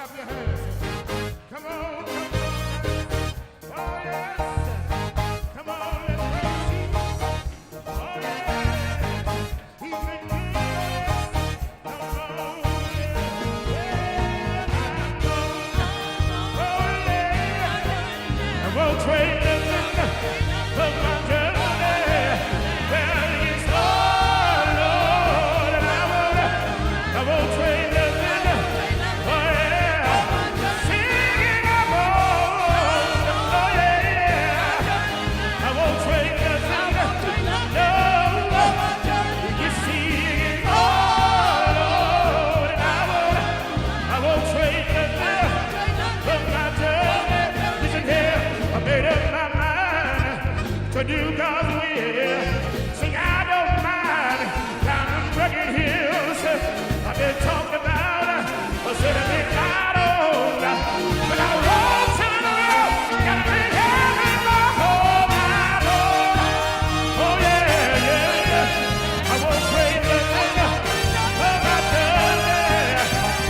clap your hands. Come on, come on. Oh, yes. Come on, let's praise him. Oh, yes. He's been good. Come on. Yeah, oh, yeah. I won't trade nothing for my journey. Well, it's all, Lord, and I won't trade nothing. Oh, yeah. Singing, I won't. Oh, yeah. I won't trade nothing. No. You see, it's all, Lord, and I won't trade nothing for my journey. Listen here, I made up my mind to do God's will. See, I don't mind down in rugged hills. I've been talking about a sitting out on, but I won't turn around. Gotta be having my whole life on. Oh yeah, yeah, yeah. I won't trade nothing for my journey.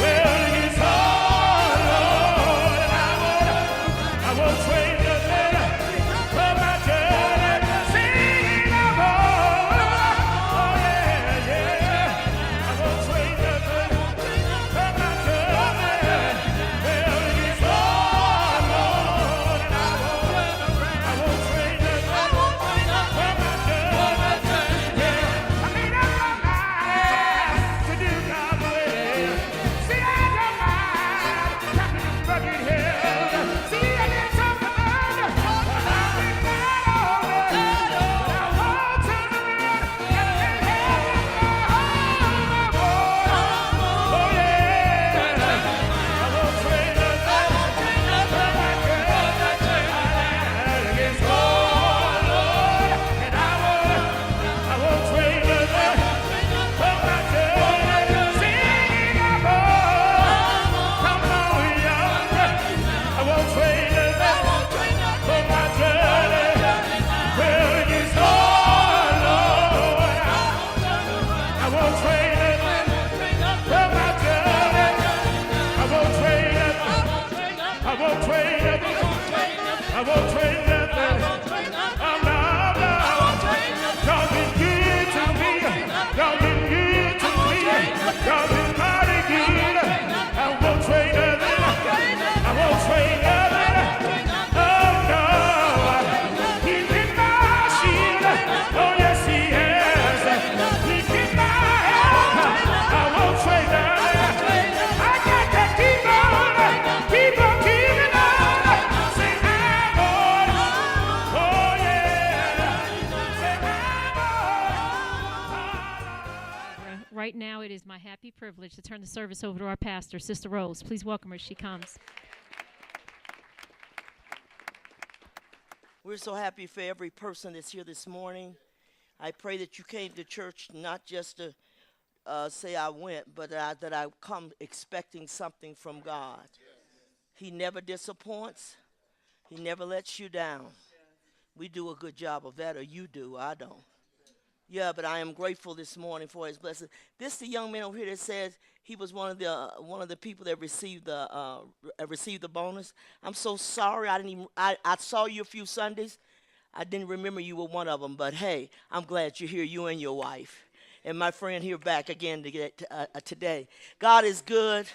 Well, it's all, Lord, and I won't trade nothing for my journey. Singing, I won't. Oh yeah, yeah. I won't trade nothing for my journey. Well, it's all, Lord, and I won't trade nothing for my journey. Yeah, I made up my mind to do God's will. See, I don't mind tapping the rugged hills. See, I did something about it, but I've been mad over it. But I won't turn around and let heaven know. Oh yeah, I won't trade nothing for my journey. It's all, Lord, and I won't trade nothing for my journey. Singing, I won't. Come on, young. I won't trade nothing for my journey. Well, it's all, Lord. I won't trade nothing for my journey. I won't trade nothing. I won't trade nothing. I won't trade nothing. Oh, no, no. Y'all been good to me. Y'all been good to me. Y'all been mighty good. I won't trade nothing. I won't trade nothing. Oh, no. He's been my shield. Oh, yes, he has. He's been my help. I won't trade nothing. I got to keep on keeping on. Say, I'm on. Oh, yeah. Say, I'm on. Right now, it is my happy privilege to turn the service over to our pastor, Sister Rose. Please welcome her as she comes. We're so happy for every person that's here this morning. I pray that you came to church not just to say I went, but that I come expecting something from God. He never disappoints. He never lets you down. We do a good job of that, or you do. I don't. Yeah, but I am grateful this morning for his blessing. This is the young man over here that says he was one of the people that received the bonus. I'm so sorry. I saw you a few Sundays. I didn't remember you were one of them. But hey, I'm glad you're here. You and your wife, and my friend here back again today. God is good.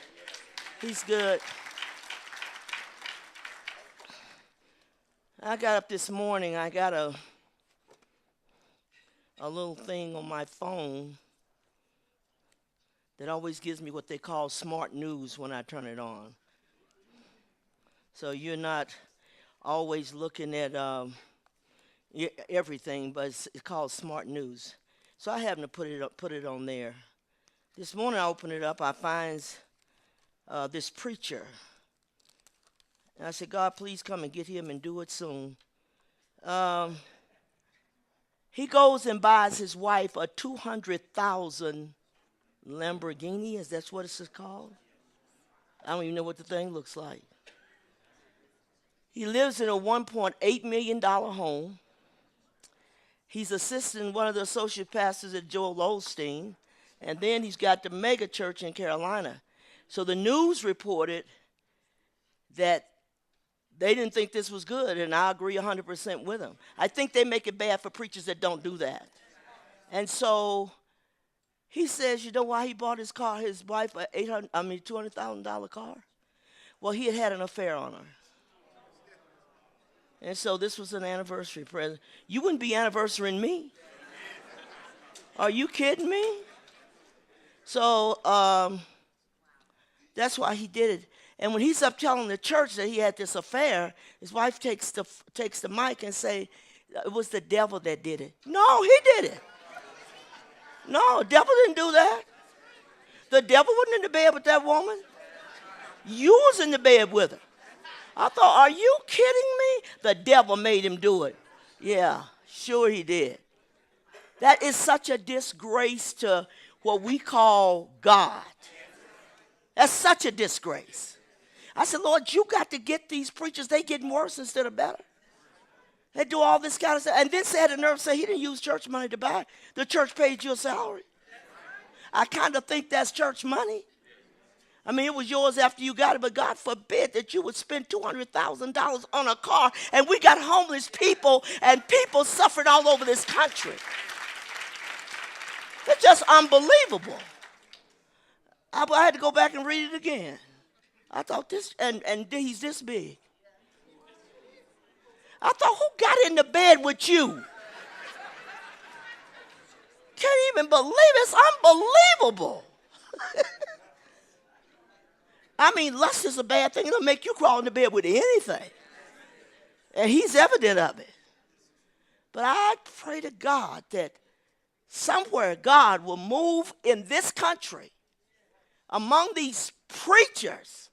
He's good. I got up this morning. I got a little thing on my phone that always gives me what they call smart news when I turn it on. So you're not always looking at everything, but it's called smart news. So I happen to put it on there. This morning I open it up, I find this preacher. And I said, God, please come and get him and do it soon. He goes and buys his wife a $200,000 Lamborghini. Is that what it's called? I don't even know what the thing looks like. He lives in a $1.8 million home. He's assisting one of the associate pastors at Joel Osteen. And then he's got the mega church in Carolina. So the news reported that they didn't think this was good, and I agree 100% with them. I think they make it bad for preachers that don't do that. And so he says, you know why he bought his wife a $200,000 car? Well, he had an affair on her. And so this was an anniversary present. You wouldn't be anniversarying me. Are you kidding me? So that's why he did it. And when he's up telling the church that he had this affair, his wife takes the mic and say, it was the devil that did it. No, he did it. No, the devil didn't do that. The devil wasn't in the bed with that woman. You was in the bed with her. I thought, are you kidding me? The devil made him do it. Yeah, sure he did. That is such a disgrace to what we call God. That's such a disgrace. I said, Lord, you got to get these preachers. They getting worse instead of better. They do all this kind of stuff. And then had the nerve to say he didn't use church money to buy it. The church paid you a salary. I kind of think that's church money. I mean, it was yours after you got it, but God forbid that you would spend $200,000 on a car, and we got homeless people and people suffering all over this country. It's just unbelievable. I had to go back and read it again. I thought this, and he's this big. I thought, who got in the bed with you? Can't even believe it. It's unbelievable. I mean, lust is a bad thing. It'll make you crawl in the bed with anything. And he's evident of it. But I pray to God that somewhere God will move in this country among these preachers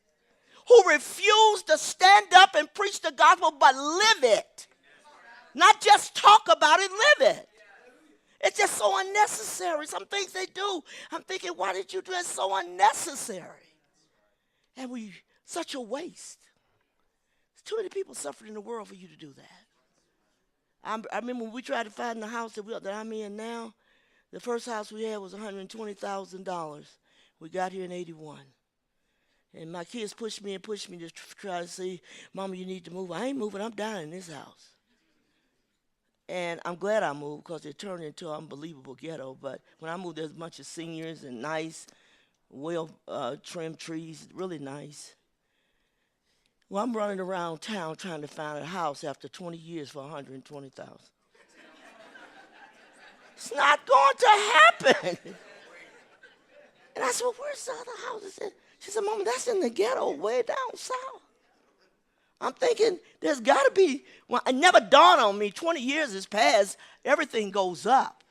who refuse to stand up and preach the gospel but live it. Not just talk about it, live it. It's just so unnecessary. Some things they do, I'm thinking, why did you do that? It's so unnecessary. And such a waste. There's too many people suffering in the world for you to do that. I remember when we tried to find the house that I'm in now, the first house we had was $120,000. We got here in 81. And my kids pushed me to try to say, Mama, you need to move. I ain't moving. I'm dying in this house. And I'm glad I moved because it turned into an unbelievable ghetto. But when I moved, there's a bunch of seniors and nice, well-trimmed trees, really nice. Well, I'm running around town trying to find a house after 20 years for $120,000. It's not going to happen. And I said, well, where's the other houses? She said, Mama, that's in the ghetto way down south. I'm thinking there's got to be, well, it never dawned on me, 20 years has passed, everything goes up.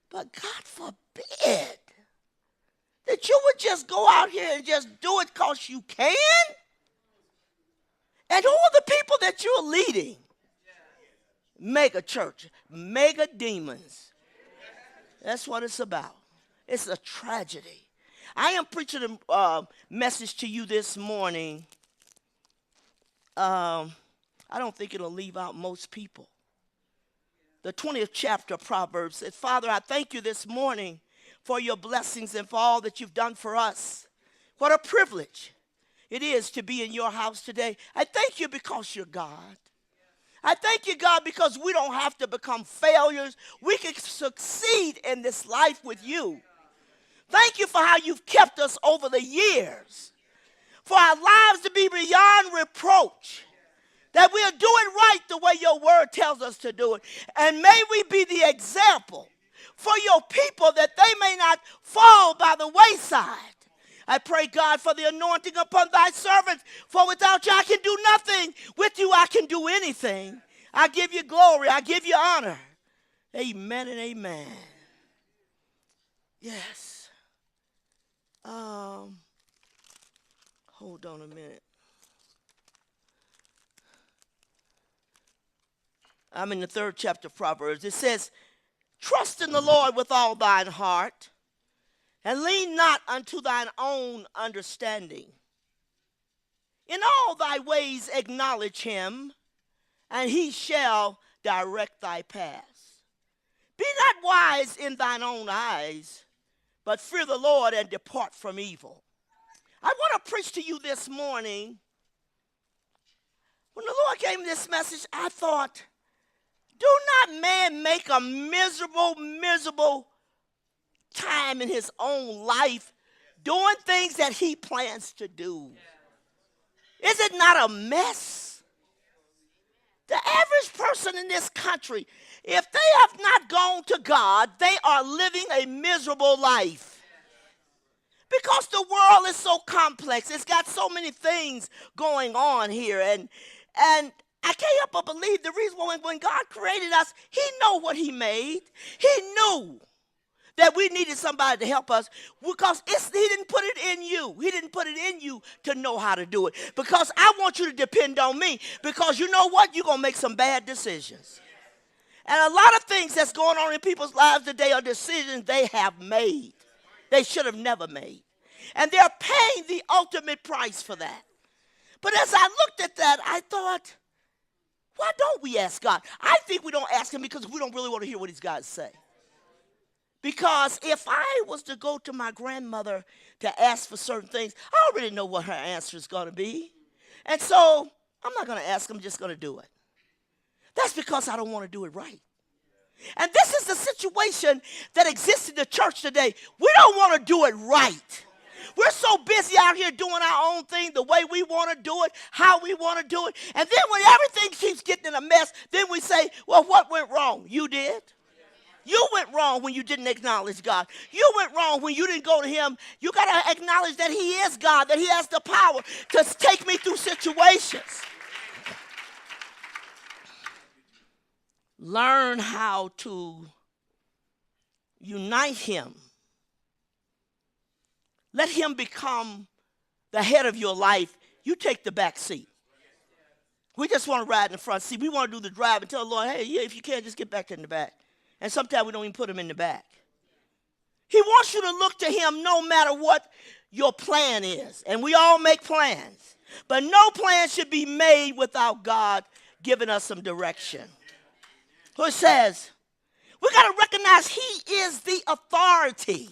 But God forbid that you would just go out here and just do it because you can. And who are the people that you're leading? Mega church, mega demons. That's what it's about. It's a tragedy. I am preaching a message to you this morning. I don't think it'll leave out most people. The 20th chapter of Proverbs says, Father, I thank you this morning for your blessings and for all that you've done for us. What a privilege it is to be in your house today. I thank you because you're God. I thank you, God, because we don't have to become failures. We can succeed in this life with you. Thank you for how you've kept us over the years. For our lives to be beyond reproach. That we'll do it right the way your word tells us to do it. And may we be the example for your people that they may not fall by the wayside. I pray, God, for the anointing upon thy servants. For without you I can do nothing. With you I can do anything. I give you glory. I give you honor. Amen and amen. Yes. Hold on a minute. I'm in the 3rd chapter of Proverbs. It says, trust in the Lord with all thine heart, and lean not unto thine own understanding. In all thy ways acknowledge him, and he shall direct thy paths. Be not wise in thine own eyes, but fear the Lord and depart from evil. I want to preach to you this morning came to this message, I thought, do not man make a miserable time in his own life doing things that he plans to do? Is it not a mess? The average person in this country, if they have not gone to God, they are living a miserable life. Because the world is so complex. It's got so many things going on here. And I can't help but believe the reason when God created us, he knew what he made. He knew that we needed somebody to help us because he didn't put it in you. He didn't put it in you to know how to do it. Because I want you to depend on me. Because you know what? You're going to make some bad decisions. And a lot of things that's going on in people's lives today are decisions they have made. They should have never made. And they're paying the ultimate price for that. But as I looked at that, I thought, why don't we ask God? I think we don't ask him because we don't really want to hear what he's got to say. Because if I was to go to my grandmother to ask for certain things, I already know what her answer is going to be. And so I'm not going to ask him, I'm just going to do it. That's because I don't want to do it right. And this is the situation that exists in the church today. We don't want to do it right. We're so busy out here doing our own thing the way we want to do it, how we want to do it. And then when everything keeps getting in a mess, then we say, well, what went wrong? You did. You went wrong when you didn't acknowledge God. You went wrong when you didn't go to him. You got to acknowledge that he is God, that he has the power to take me through situations. Learn how to unite him. Let him become the head of your life. You take the back seat. We just want to ride in the front seat. We want to do the drive and tell the Lord, hey, yeah, if you can, just get back in the back. And sometimes we don't even put him in the back. He wants you to look to him no matter what your plan is. And we all make plans. But no plan should be made without God giving us some direction. So it says, we got to recognize he is the authority.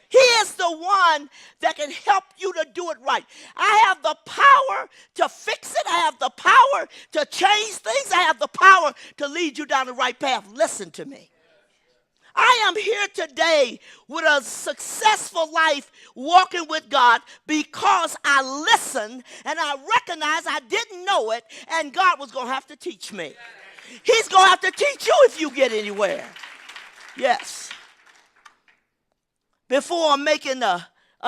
He is the one that can help you to do it right. I have the power to fix it. I have the power to change things. I have the power to lead you down the right path. Listen to me. I am here today with a successful life walking with God because I listened and I recognized I didn't know it and God was going to have to teach me. He's going to have to teach you if you get anywhere. Yes. Before making a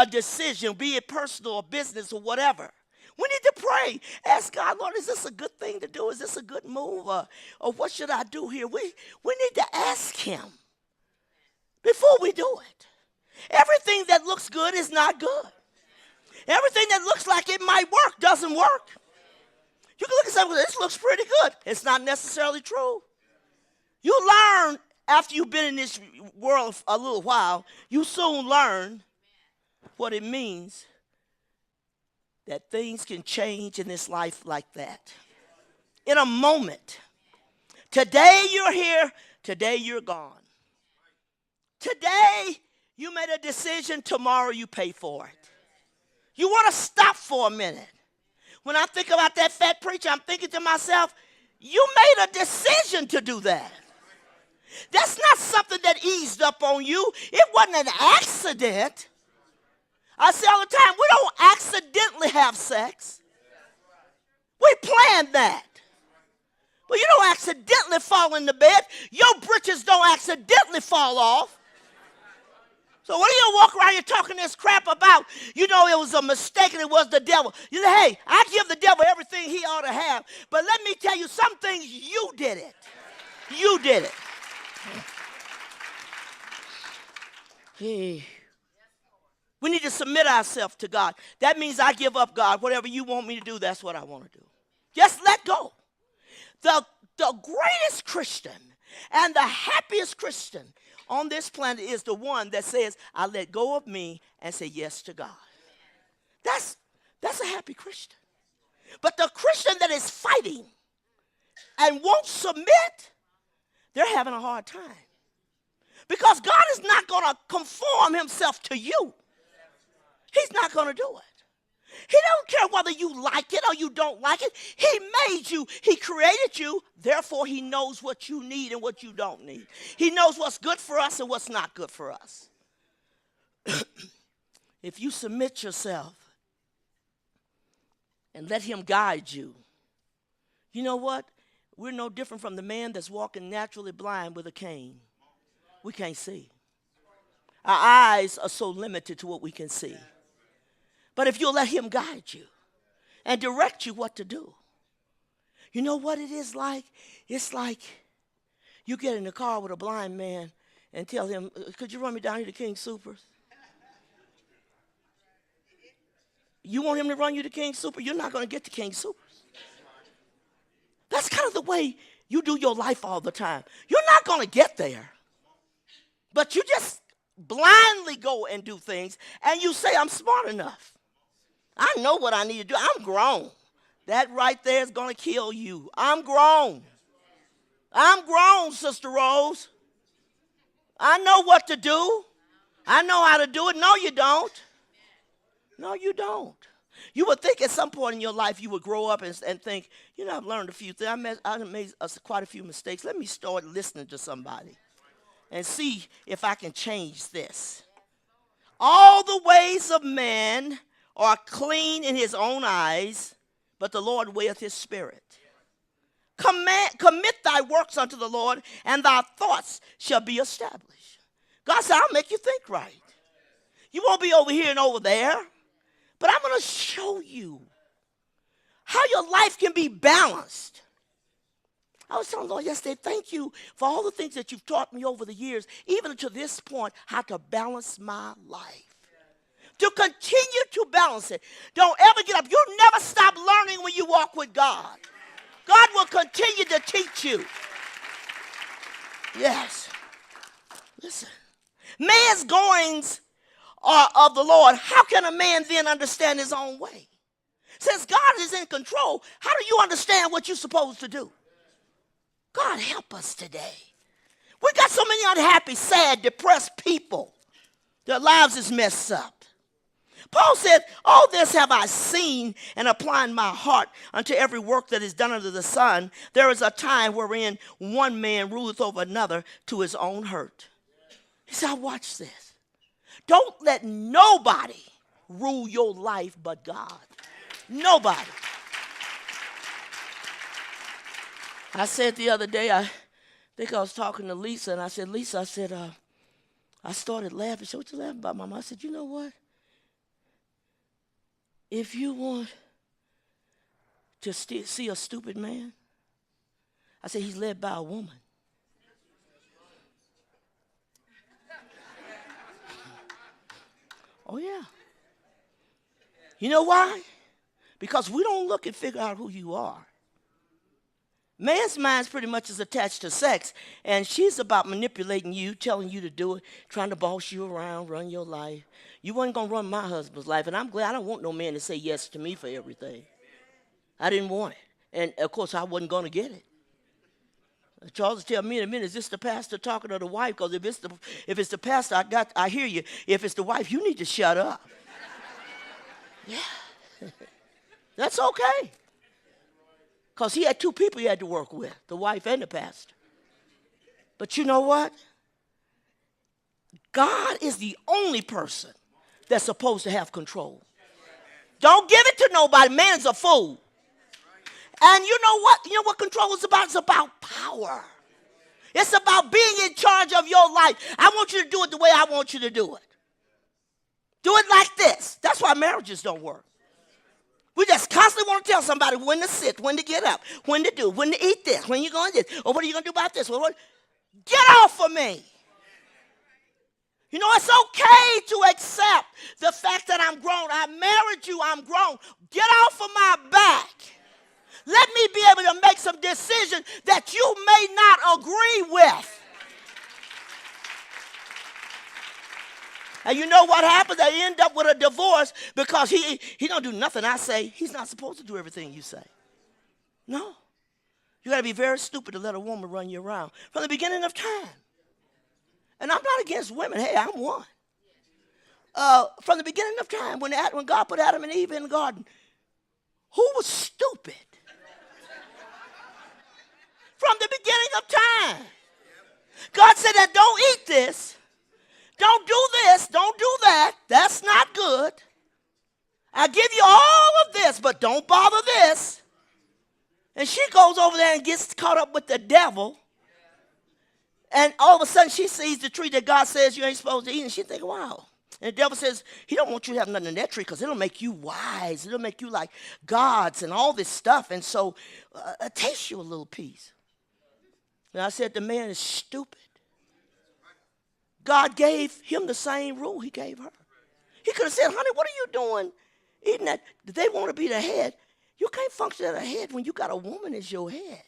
decision, be it personal or business or whatever, we need to pray. Ask God, Lord, is this a good thing to do? Is this a good move? Or what should I do here? We need to ask him before we do it. Everything that looks good is not good. Everything that looks like it might work doesn't work. You can look at something, this looks pretty good. It's not necessarily true. You learn after you've been in this world a little while, you soon learn what it means that things can change in this life like that. In a moment. Today you're here, today you're gone. Today you made a decision, tomorrow you pay for it. You want to stop for a minute. When I think about that fat preacher, I'm thinking to myself, you made a decision to do that. That's not something that eased up on you. It wasn't an accident. I say all the time, we don't accidentally have sex. We planned that. But you don't accidentally fall in the bed. Your britches don't accidentally fall off. So what are you walk around here talking this crap about? You know it was a mistake and it was the devil. You say, hey, I give the devil everything he ought to have. But let me tell you, some things you did it. You did it. Hey. We need to submit ourselves to God. That means I give up, God. Whatever you want me to do, that's what I want to do. Just let go. The greatest Christian and the happiest Christian on this planet is the one that says, I let go of me and say yes to God. That's a happy Christian. But the Christian that is fighting and won't submit, they're having a hard time. Because God is not going to conform himself to you. He's not going to do it. He don't care whether you like it or you don't like it. He made you. He created you. Therefore, he knows what you need and what you don't need. He knows what's good for us and what's not good for us. If you submit yourself and let him guide you, you know what? We're no different from the man that's walking naturally blind with a cane. We can't see. Our eyes are so limited to what we can see. But if you'll let him guide you and direct you what to do, you know what it is like? It's like you get in the car with a blind man and tell him, could you run me down here to King Soopers? You want him to run you to King Super? You're not going to get to King Supers. That's kind of the way you do your life all the time. You're not going to get there. But you just blindly go and do things, and you say, I'm smart enough. I know what I need to do. I'm grown. That right there is going to kill you. I'm grown. I'm grown, Sister Rose. I know what to do. I know how to do it. No, you don't. No, you don't. You would think at some point in your life you would grow up and think, you know, I've learned a few things. I made quite a few mistakes. Let me start listening to somebody and see if I can change this. All the ways of man are clean in his own eyes, but the Lord weigheth his spirit. Commit thy works unto the Lord, and thy thoughts shall be established. God said, I'll make you think right. You won't be over here and over there, but I'm going to show you how your life can be balanced. I was telling the Lord yesterday, thank you for all the things that you've taught me over the years, even to this point, how to balance my life. To continue to balance it. Don't ever get up. You'll never stop learning when you walk with God. God will continue to teach you. Yes. Listen. Man's goings are of the Lord. How can a man then understand his own way? Since God is in control, how do you understand what you're supposed to do? God help us today. We got so many unhappy, sad, depressed people. Their lives is messed up. Paul said, all this have I seen and applied my heart unto every work that is done under the sun. There is a time wherein one man ruleth over another to his own hurt. He said, watch this. Don't let nobody rule your life but God. Nobody. I said the other day, I think I was talking to Lisa, and I said, Lisa, I started laughing. She said, what you laughing about, Mama? I said, you know what? If you want to see a stupid man, I said, he's led by a woman. Oh, yeah. You know why? Because we don't look and figure out who you are. Man's mind pretty much is attached to sex, and she's about manipulating you, telling you to do it, trying to boss you around, run your life. You wasn't going to run my husband's life, and I'm glad I don't want no man to say yes to me for everything. I didn't want it, and, of course, I wasn't going to get it. Charles tell me in a minute, is this the pastor talking to the wife? Because if it's the pastor, I hear you. If it's the wife, you need to shut up. Yeah. That's okay. Because he had two people he had to work with, the wife and the pastor. But you know what? God is the only person that's supposed to have control. Don't give it to nobody. Man's a fool. And you know what? You know what control is about? It's about power. It's about being in charge of your life. I want you to do it the way I want you to do it. Do it like this. That's why marriages don't work. We just constantly want to tell somebody when to sit, when to get up, when to do, when to eat this, when you're going to do this, or what are you going to do about this? Get off of me. You know, it's okay to accept the fact that I'm grown. I married you, I'm grown. Get off of my back. Let me be able to make some decisions that you may not agree with. And you know what happens? They end up with a divorce because he don't do nothing I say. He's not supposed to do everything you say. No. You got to be very stupid to let a woman run you around from the beginning of time. And I'm not against women. Hey, I'm one. from the beginning of time, when God put Adam and Eve in the garden, who was stupid? From the beginning of time. God said that don't eat this. Don't do this. Don't do that. That's not good. I give you all of this, but don't bother this. And she goes over there and gets caught up with the devil. And all of a sudden she sees the tree that God says you ain't supposed to eat. And she thinks, wow. And the devil says, he don't want you to have nothing in that tree because it'll make you wise. It'll make you like gods and all this stuff. And so taste you a little piece. And I said, the man is stupid. God gave him the same rule he gave her. He could have said, honey, what are you doing eating that? They want to be the head. You can't function as a head when you got a woman as your head.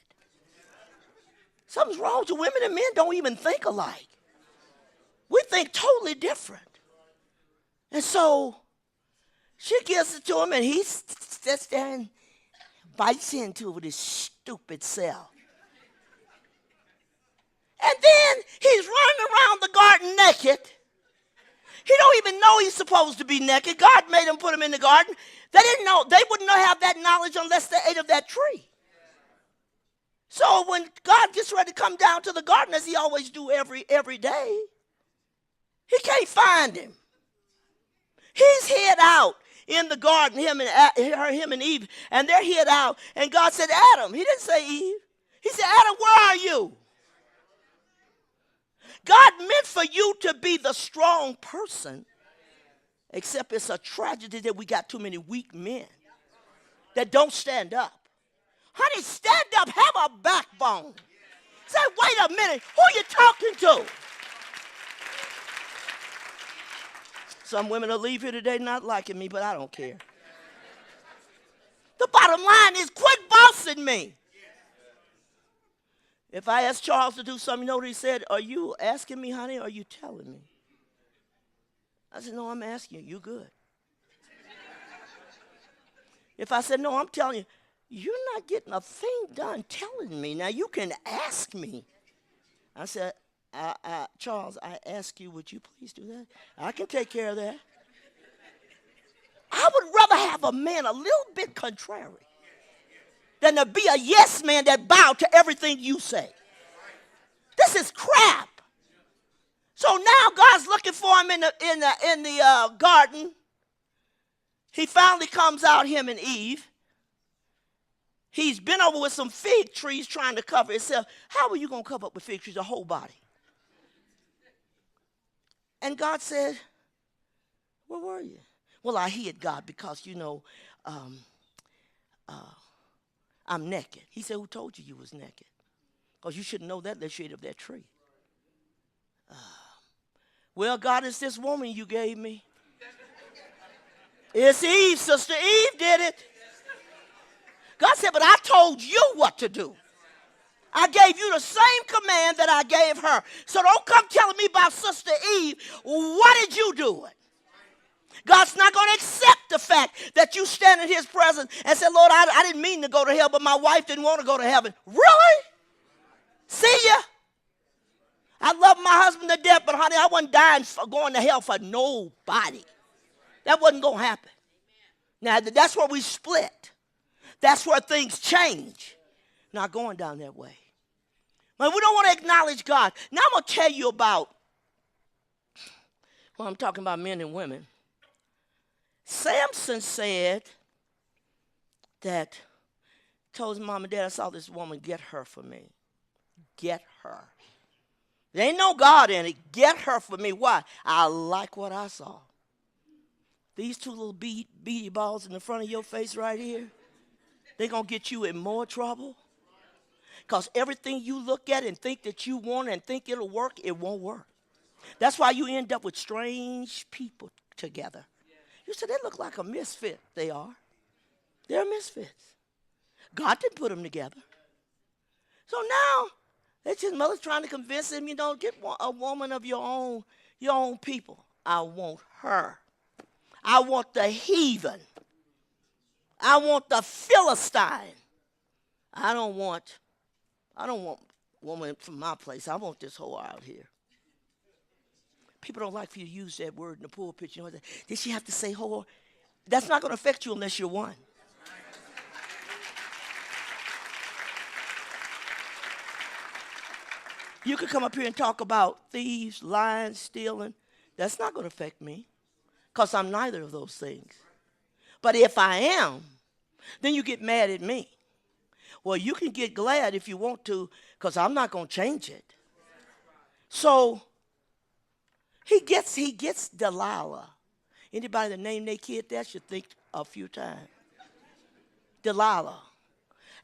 Something's wrong with women and men don't even think alike. We think totally different. And so she gives it to him, and he sits there and bites into it with his stupid self. And then he's running around the garden naked. He don't even know he's supposed to be naked. God made him put him in the garden. They didn't know. They wouldn't have that knowledge unless they ate of that tree. So when God gets ready to come down to the garden, as he always do every day, he can't find him. He's hid out in the garden, him and Eve, and they're hid out. And God said, Adam. He didn't say Eve. He said, Adam, where are you? God meant for you to be the strong person, except it's a tragedy that we got too many weak men that don't stand up. Honey, stand up, have a backbone. Say, wait a minute, who are you talking to? Some women will leave here today not liking me, but I don't care. The bottom line is quit bossing me. If I asked Charles to do something, you know what he said? Are you asking me, honey, or are you telling me? I said, no, I'm asking you. You good. If I said, no, I'm telling you, you're not getting a thing done telling me. Now, you can ask me. I said, Charles, I ask you, would you please do that? I can take care of that. I would rather have a man a little bit contrary than to be a yes man that bowed to everything you say. This is crap. So now God's looking for him in the garden. He finally comes out, him and Eve. He's been over with some fig trees trying to cover himself. How are you going to cover up with fig trees, the whole body? And God said, where were you? Well, I hid, God, because, I'm naked. He said, who told you was naked? Because you shouldn't know that unless you ate of that tree. Well, God, it's this woman you gave me. It's Eve, Sister Eve did it. God said, but I told you what to do. I gave you the same command that I gave her. So don't come telling me about Sister Eve. What did you do it? God's not going to accept the fact that you stand in his presence and say, Lord, I didn't mean to go to hell, but my wife didn't want to go to heaven. Really? See ya? I love my husband to death, but honey, I wasn't dying for going to hell for nobody. That wasn't going to happen. Now, that's where we split. That's where things change. Not going down that way. But we don't want to acknowledge God. Now I'm going to tell you about, well, I'm talking about men and women. Samson said that, told his mom and dad, I saw this woman, get her for me. Get her. There ain't no God in it. Get her for me. Why? I like what I saw. These two little beady balls in the front of your face right here, they're going to get you in more trouble. Because everything you look at and think that you want and think it'll work, it won't work. That's why you end up with strange people together. You said they look like a misfit. They are. They're misfits. God didn't put them together. So now, it's his mother's trying to convince him, get a woman of your own people. I want her. I want the heathen. I want the Philistine. I don't want woman from my place. I want this whore out here. People don't like for you to use that word in the pulpit. You know, did she have to say whore? That's not going to affect you unless you're one. You could come up here and talk about thieves, lying, stealing. That's not going to affect me because I'm neither of those things. But if I am, then you get mad at me. Well, you can get glad if you want to because I'm not going to change it. So he gets Delilah. Anybody that named their kid that should think a few times. Delilah.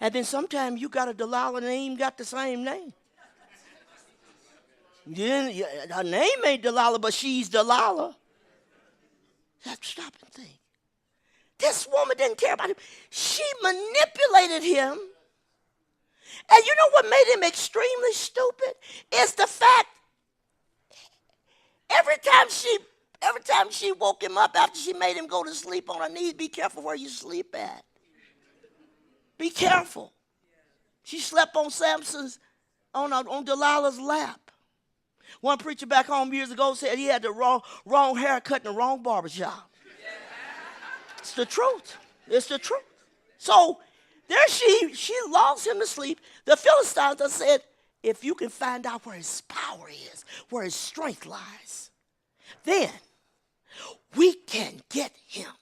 And then sometimes you got a Delilah and they ain't even got the same name. Then her name ain't Delilah, but she's Delilah. Stop and think. This woman didn't care about him. She manipulated him. And you know what made him extremely stupid? Is the fact every time she woke him up after she made him go to sleep on her knees, be careful where you sleep at. Be careful. She slept on Samson's, on Delilah's lap. One preacher back home years ago said he had the wrong haircut in the wrong barbershop. It's the truth. It's the truth. So there she lulls him to sleep. The Philistines said, if you can find out where his power is, where his strength lies, then we can get him.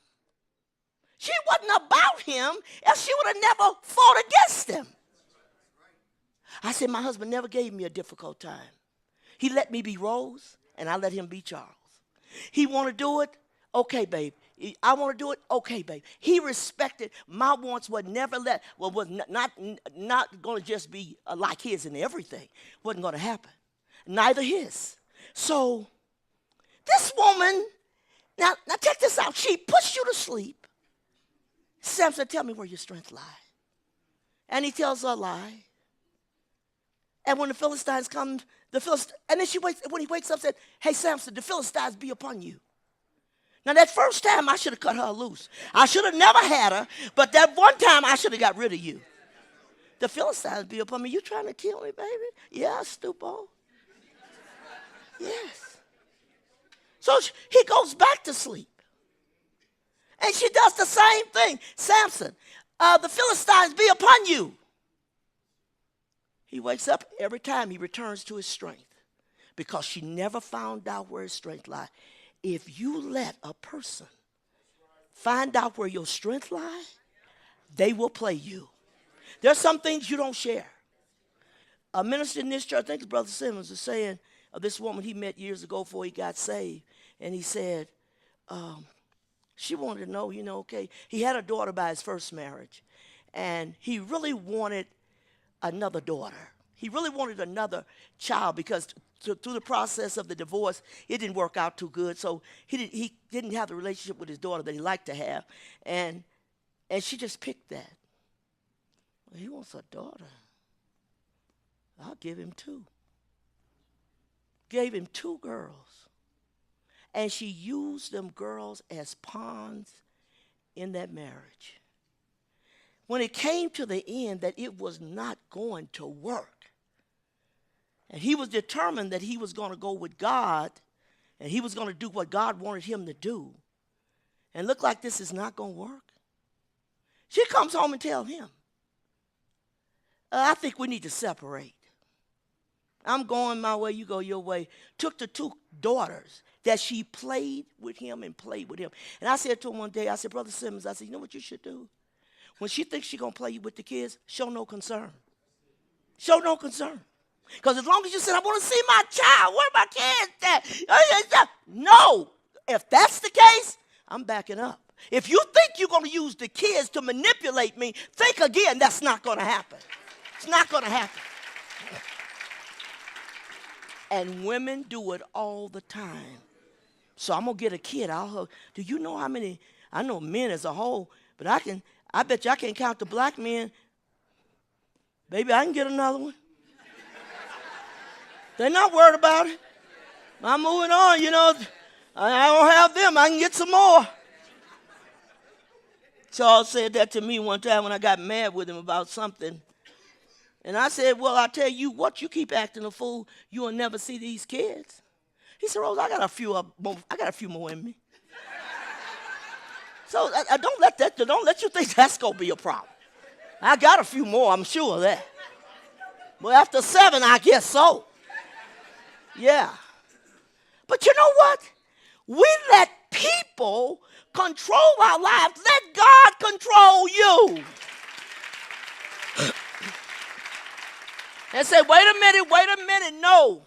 She wasn't about him, else she would have never fought against him. I said, my husband never gave me a difficult time. He let me be Rose, and I let him be Charles. He want to do it? Okay, babe. I want to do it? Okay, babe. He respected my wants, was not going to just be like his in everything. Wasn't going to happen. Neither his. So this woman, now check this out. She pushed you to sleep. Samson, tell me where your strength lies. And he tells her a lie. And when the Philistines come, and then when he wakes up, said, hey, Samson, the Philistines be upon you. Now, that first time, I should have cut her loose. I should have never had her, but that one time, I should have got rid of you. The Philistines be upon me. You trying to kill me, baby? Yeah, stupo. Yes. So he goes back to sleep. And she does the same thing. Samson, the Philistines be upon you. He wakes up every time he returns to his strength because she never found out where his strength lies. If you let a person find out where your strength lies, they will play you. There's some things you don't share. A minister in this church, I think it's Brother Simmons, was saying of this woman he met years ago before he got saved. And he said, she wanted to know, okay, he had a daughter by his first marriage. And he really wanted another daughter. He really wanted another child because through the process of the divorce, it didn't work out too good. So he didn't have the relationship with his daughter that he liked to have. And she just picked that. Well, he wants a daughter. I'll give him two. Gave him two girls. And she used them girls as pawns in that marriage. When it came to the end that it was not going to work, and he was determined that he was going to go with God, and he was going to do what God wanted him to do, and look like this is not going to work, she comes home and tells him, I think we need to separate. I'm going my way, you go your way. Took the two daughters that she played with him. And I said to him one day, I said, Brother Simmons, I said, you know what you should do? When she thinks she's going to play you with the kids, show no concern. Show no concern. Because as long as you said, I want to see my child, where my kids at? No. If that's the case, I'm backing up. If you think you're going to use the kids to manipulate me, think again. That's not going to happen. It's not going to happen. And women do it all the time. So I'm going to get a kid. I'll hug. Do you know how many? I know men as a whole, but I bet you I can't count the black men. Baby, I can get another one. They're not worried about it. I'm moving on, I don't have them. I can get some more. Charles said that to me one time when I got mad with him about something. And I said, well, I tell you what, you keep acting a fool, you will never see these kids. He said, Rose, I got a few more in me. So don't let you think that's going to be a problem. I got a few more, I'm sure of that. But after 7, I guess so. Yeah. But you know what? We let people control our lives. Let God control you. And say, wait a minute, no.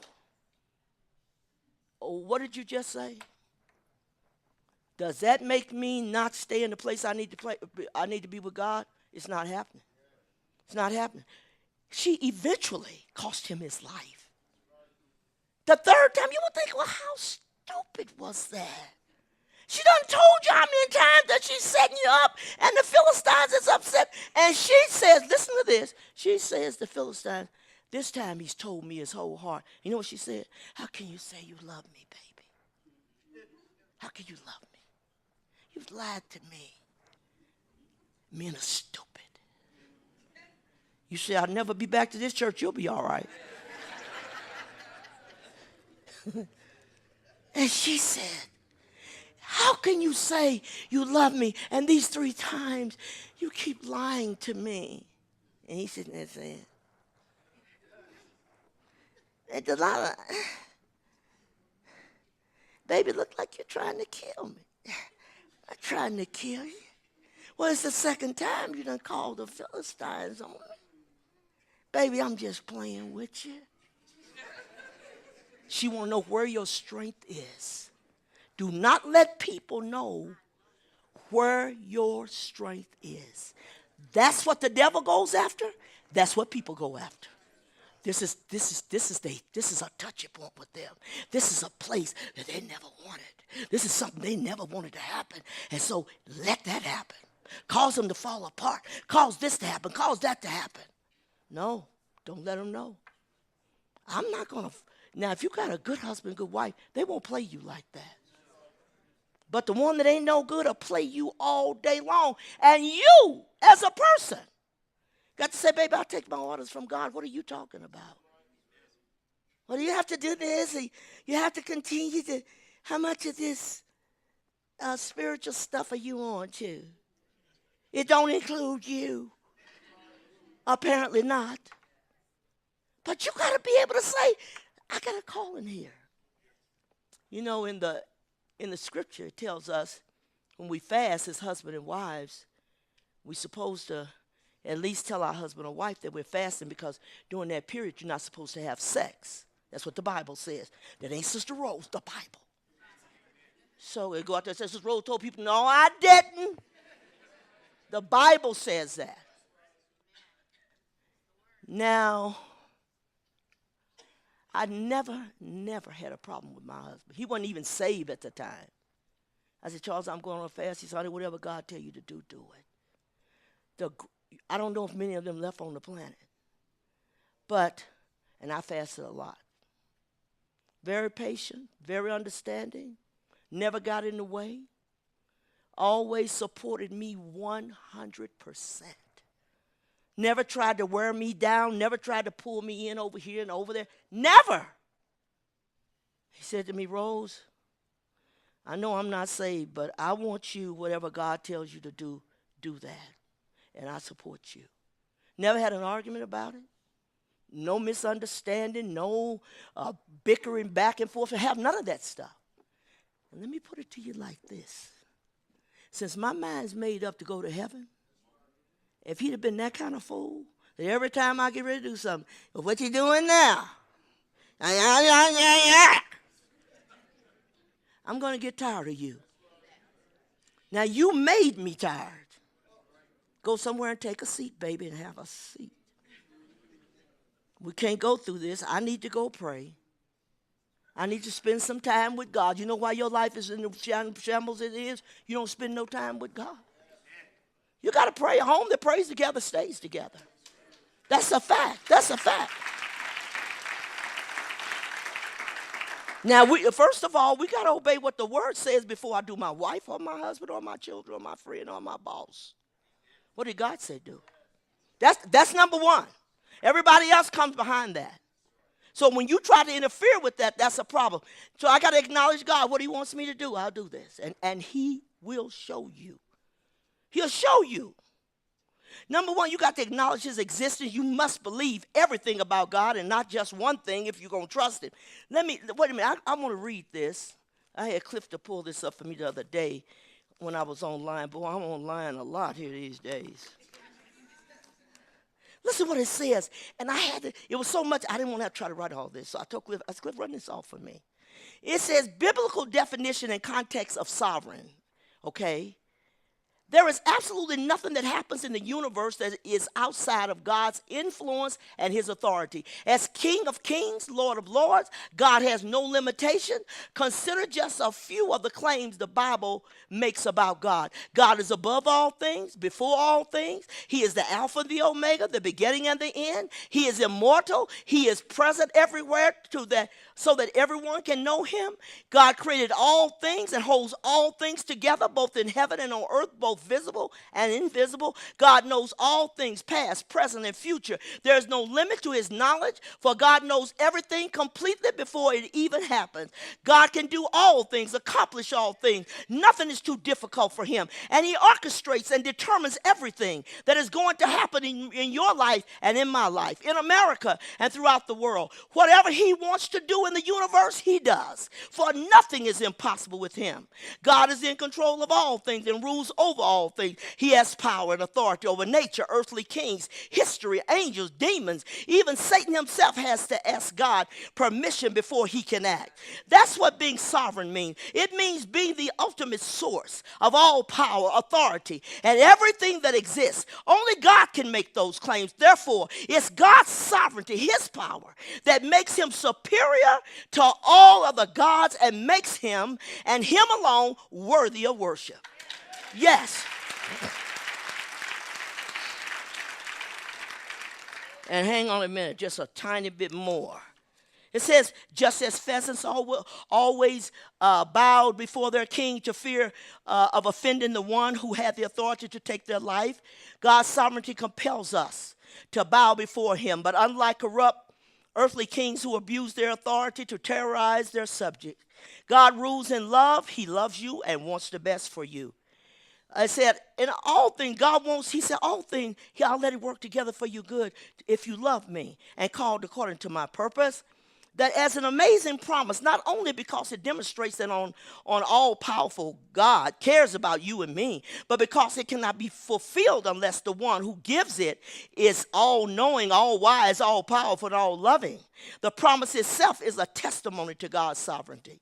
Oh, what did you just say? Does that make me not stay in the place I need to be with God? It's not happening. It's not happening. She eventually cost him his life. The third time, you would think, well, how stupid was that? She done told you how many times that she's setting you up, and the Philistines is upset. And she says, listen to this. She says, the Philistines, this time he's told me his whole heart. You know what she said? How can you say you love me, baby? How can you love me? You've lied to me. Men are stupid. You say, I'll never be back to this church. You'll be all right. And she said, how can you say you love me and these 3 times you keep lying to me? And he's sitting there saying, hey, Delilah, baby, look like you're trying to kill me. I'm trying to kill you. Well, it's the second time you done called the Philistines on me. Baby, I'm just playing with you. She want to know where your strength is. Do not let people know where your strength is. That's what the devil goes after. That's what people go after. This is a touchy point with them. This is a place that they never wanted. This is something they never wanted to happen. And so let that happen. Cause them to fall apart. Cause this to happen. Cause that to happen. No, don't let them know. I'm not going to. Now, if you got a good husband, good wife, they won't play you like that. But the one that ain't no good will play you all day long. And you, as a person, got to say, baby, I'll take my orders from God. What are you talking about? Well, you have to do this. You have to continue to, how much of this spiritual stuff are you on to? It don't include you. Apparently not. But you got to be able to say, I got a call in here. You know, in the scripture, it tells us when we fast as husband and wives, we're supposed to at least tell our husband or wife that we're fasting, because during that period, you're not supposed to have sex. That's what the Bible says. That ain't Sister Rose, the Bible. So they go out there and say, Sister Rose told people, no, I didn't. The Bible says that. Now, I never had a problem with my husband. He wasn't even saved at the time. I said, Charles, I'm going on a fast. He said, honey, whatever God tell you to do, do it. I don't know if many of them left on the planet. And I fasted a lot. Very patient, very understanding, never got in the way, always supported me 100%. Never tried to wear me down, never tried to pull me in over here and over there. Never. He said to me, Rose, I know I'm not saved, but I want you, whatever God tells you to do, do that. And I support you. Never had an argument about it. No misunderstanding, no bickering back and forth. I have none of that stuff. And let me put it to you like this. Since my mind's made up to go to heaven, if he'd have been that kind of fool, that every time I get ready to do something, well, what you doing now? I'm going to get tired of you. Now, you made me tired. Go somewhere and take a seat, baby, and have a seat. We can't go through this. I need to go pray. I need to spend some time with God. You know why your life is in the shambles it is? You don't spend no time with God. You got to pray. A home that prays together stays together. That's a fact. That's a fact. Now, first of all, we got to obey what the word says before I do my wife or my husband or my children or my friend or my boss. What did God say do? That's number one. Everybody else comes behind that. So when you try to interfere with that, that's a problem. So I got to acknowledge God. What he wants me to do, I'll do this. And he will show you. He'll show you. Number one, you got to acknowledge his existence. You must believe everything about God and not just one thing if you're going to trust him. Wait a minute. I want to read this. I had Cliff to pull this up for me the other day when I was online. Boy, I'm online a lot here these days. Listen what it says. And it was so much, I didn't want to have to try to write all this. So I told Cliff, Cliff, run this off for me. It says, biblical definition and context of sovereign, okay? There is absolutely nothing that happens in the universe that is outside of God's influence and his authority. As King of Kings, Lord of Lords, God has no limitation. Consider just a few of the claims the Bible makes about God. God is above all things, before all things. He is the Alpha and the Omega, the beginning and the end. He is immortal. He is present everywhere so that everyone can know him. God created all things and holds all things together, both in heaven and on earth, both visible and invisible. God knows all things, past, present, and future. There is no limit to his knowledge, for God knows everything completely before it even happens. God can do all things, accomplish all things. Nothing is too difficult for him. And he orchestrates and determines everything that is going to happen in your life and in my life, in America and throughout the world. Whatever he wants to do in the universe, he does. For nothing is impossible with him. God is in control of all things and rules over all things. He has power and authority over nature, earthly kings, history, angels, demons. Even Satan himself has to ask God permission before he can act. That's what being sovereign means. It means being the ultimate source of all power, authority, and everything that exists. Only God can make those claims. Therefore, it's God's sovereignty, his power, that makes him superior to all other gods and makes him and him alone worthy of worship. Yes. And hang on a minute, just a tiny bit more. It says, just as pheasants always bowed before their king to fear of offending the one who had the authority to take their life, God's sovereignty compels us to bow before him. But unlike corrupt earthly kings who abuse their authority to terrorize their subjects, God rules in love. He loves you and wants the best for you. I said, in all things, God wants, he said, all things, I'll let it work together for you good if you love me and called according to my purpose. That as an amazing promise, not only because it demonstrates that on all-powerful God cares about you and me, but because it cannot be fulfilled unless the one who gives it is all-knowing, all-wise, all-powerful, and all-loving. The promise itself is a testimony to God's sovereignty.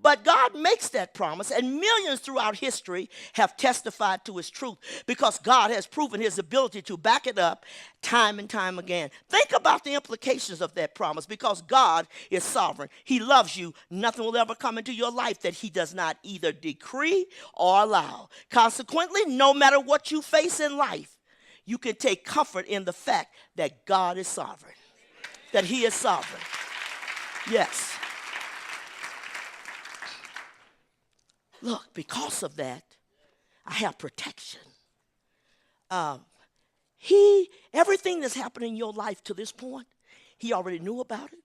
But God makes that promise, and millions throughout history have testified to its truth because God has proven his ability to back it up time and time again. Think about the implications of that promise because God is sovereign. He loves you. Nothing will ever come into your life that he does not either decree or allow. Consequently, no matter what you face in life, you can take comfort in the fact that God is sovereign, that he is sovereign. Yes. Look, because of that, I have protection. Everything that's happened in your life to this point, he already knew about it.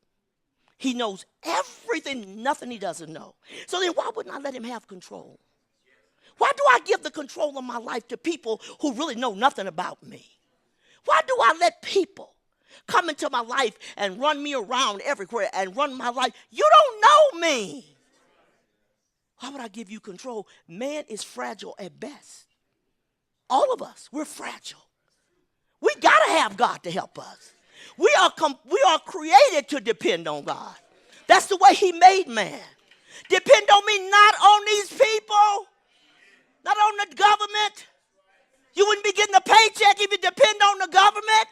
He knows everything, nothing he doesn't know. So then why wouldn't I let him have control? Why do I give the control of my life to people who really know nothing about me? Why do I let people come into my life and run me around everywhere and run my life? You don't know me. Why would I give you control? Man is fragile at best. All of us, we're fragile. We got to have God to help us. We are created to depend on God. That's the way he made man. Depend on me, not on these people, not on the government. You wouldn't be getting a paycheck if you depend on the government.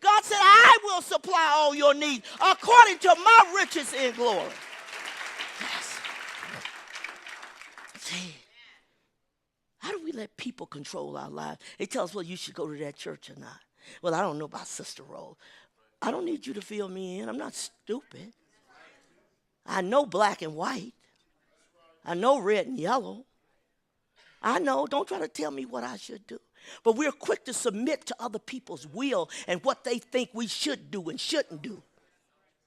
God said, I will supply all your needs according to my riches in glory. Yes. See, how do we let people control our lives? They tell us, well, you should go to that church or not. Well, I don't know about Sister Rose. I don't need you to fill me in. I'm not stupid. I know black and white. I know red and yellow. I know. Don't try to tell me what I should do. But we're quick to submit to other people's will and what they think we should do and shouldn't do.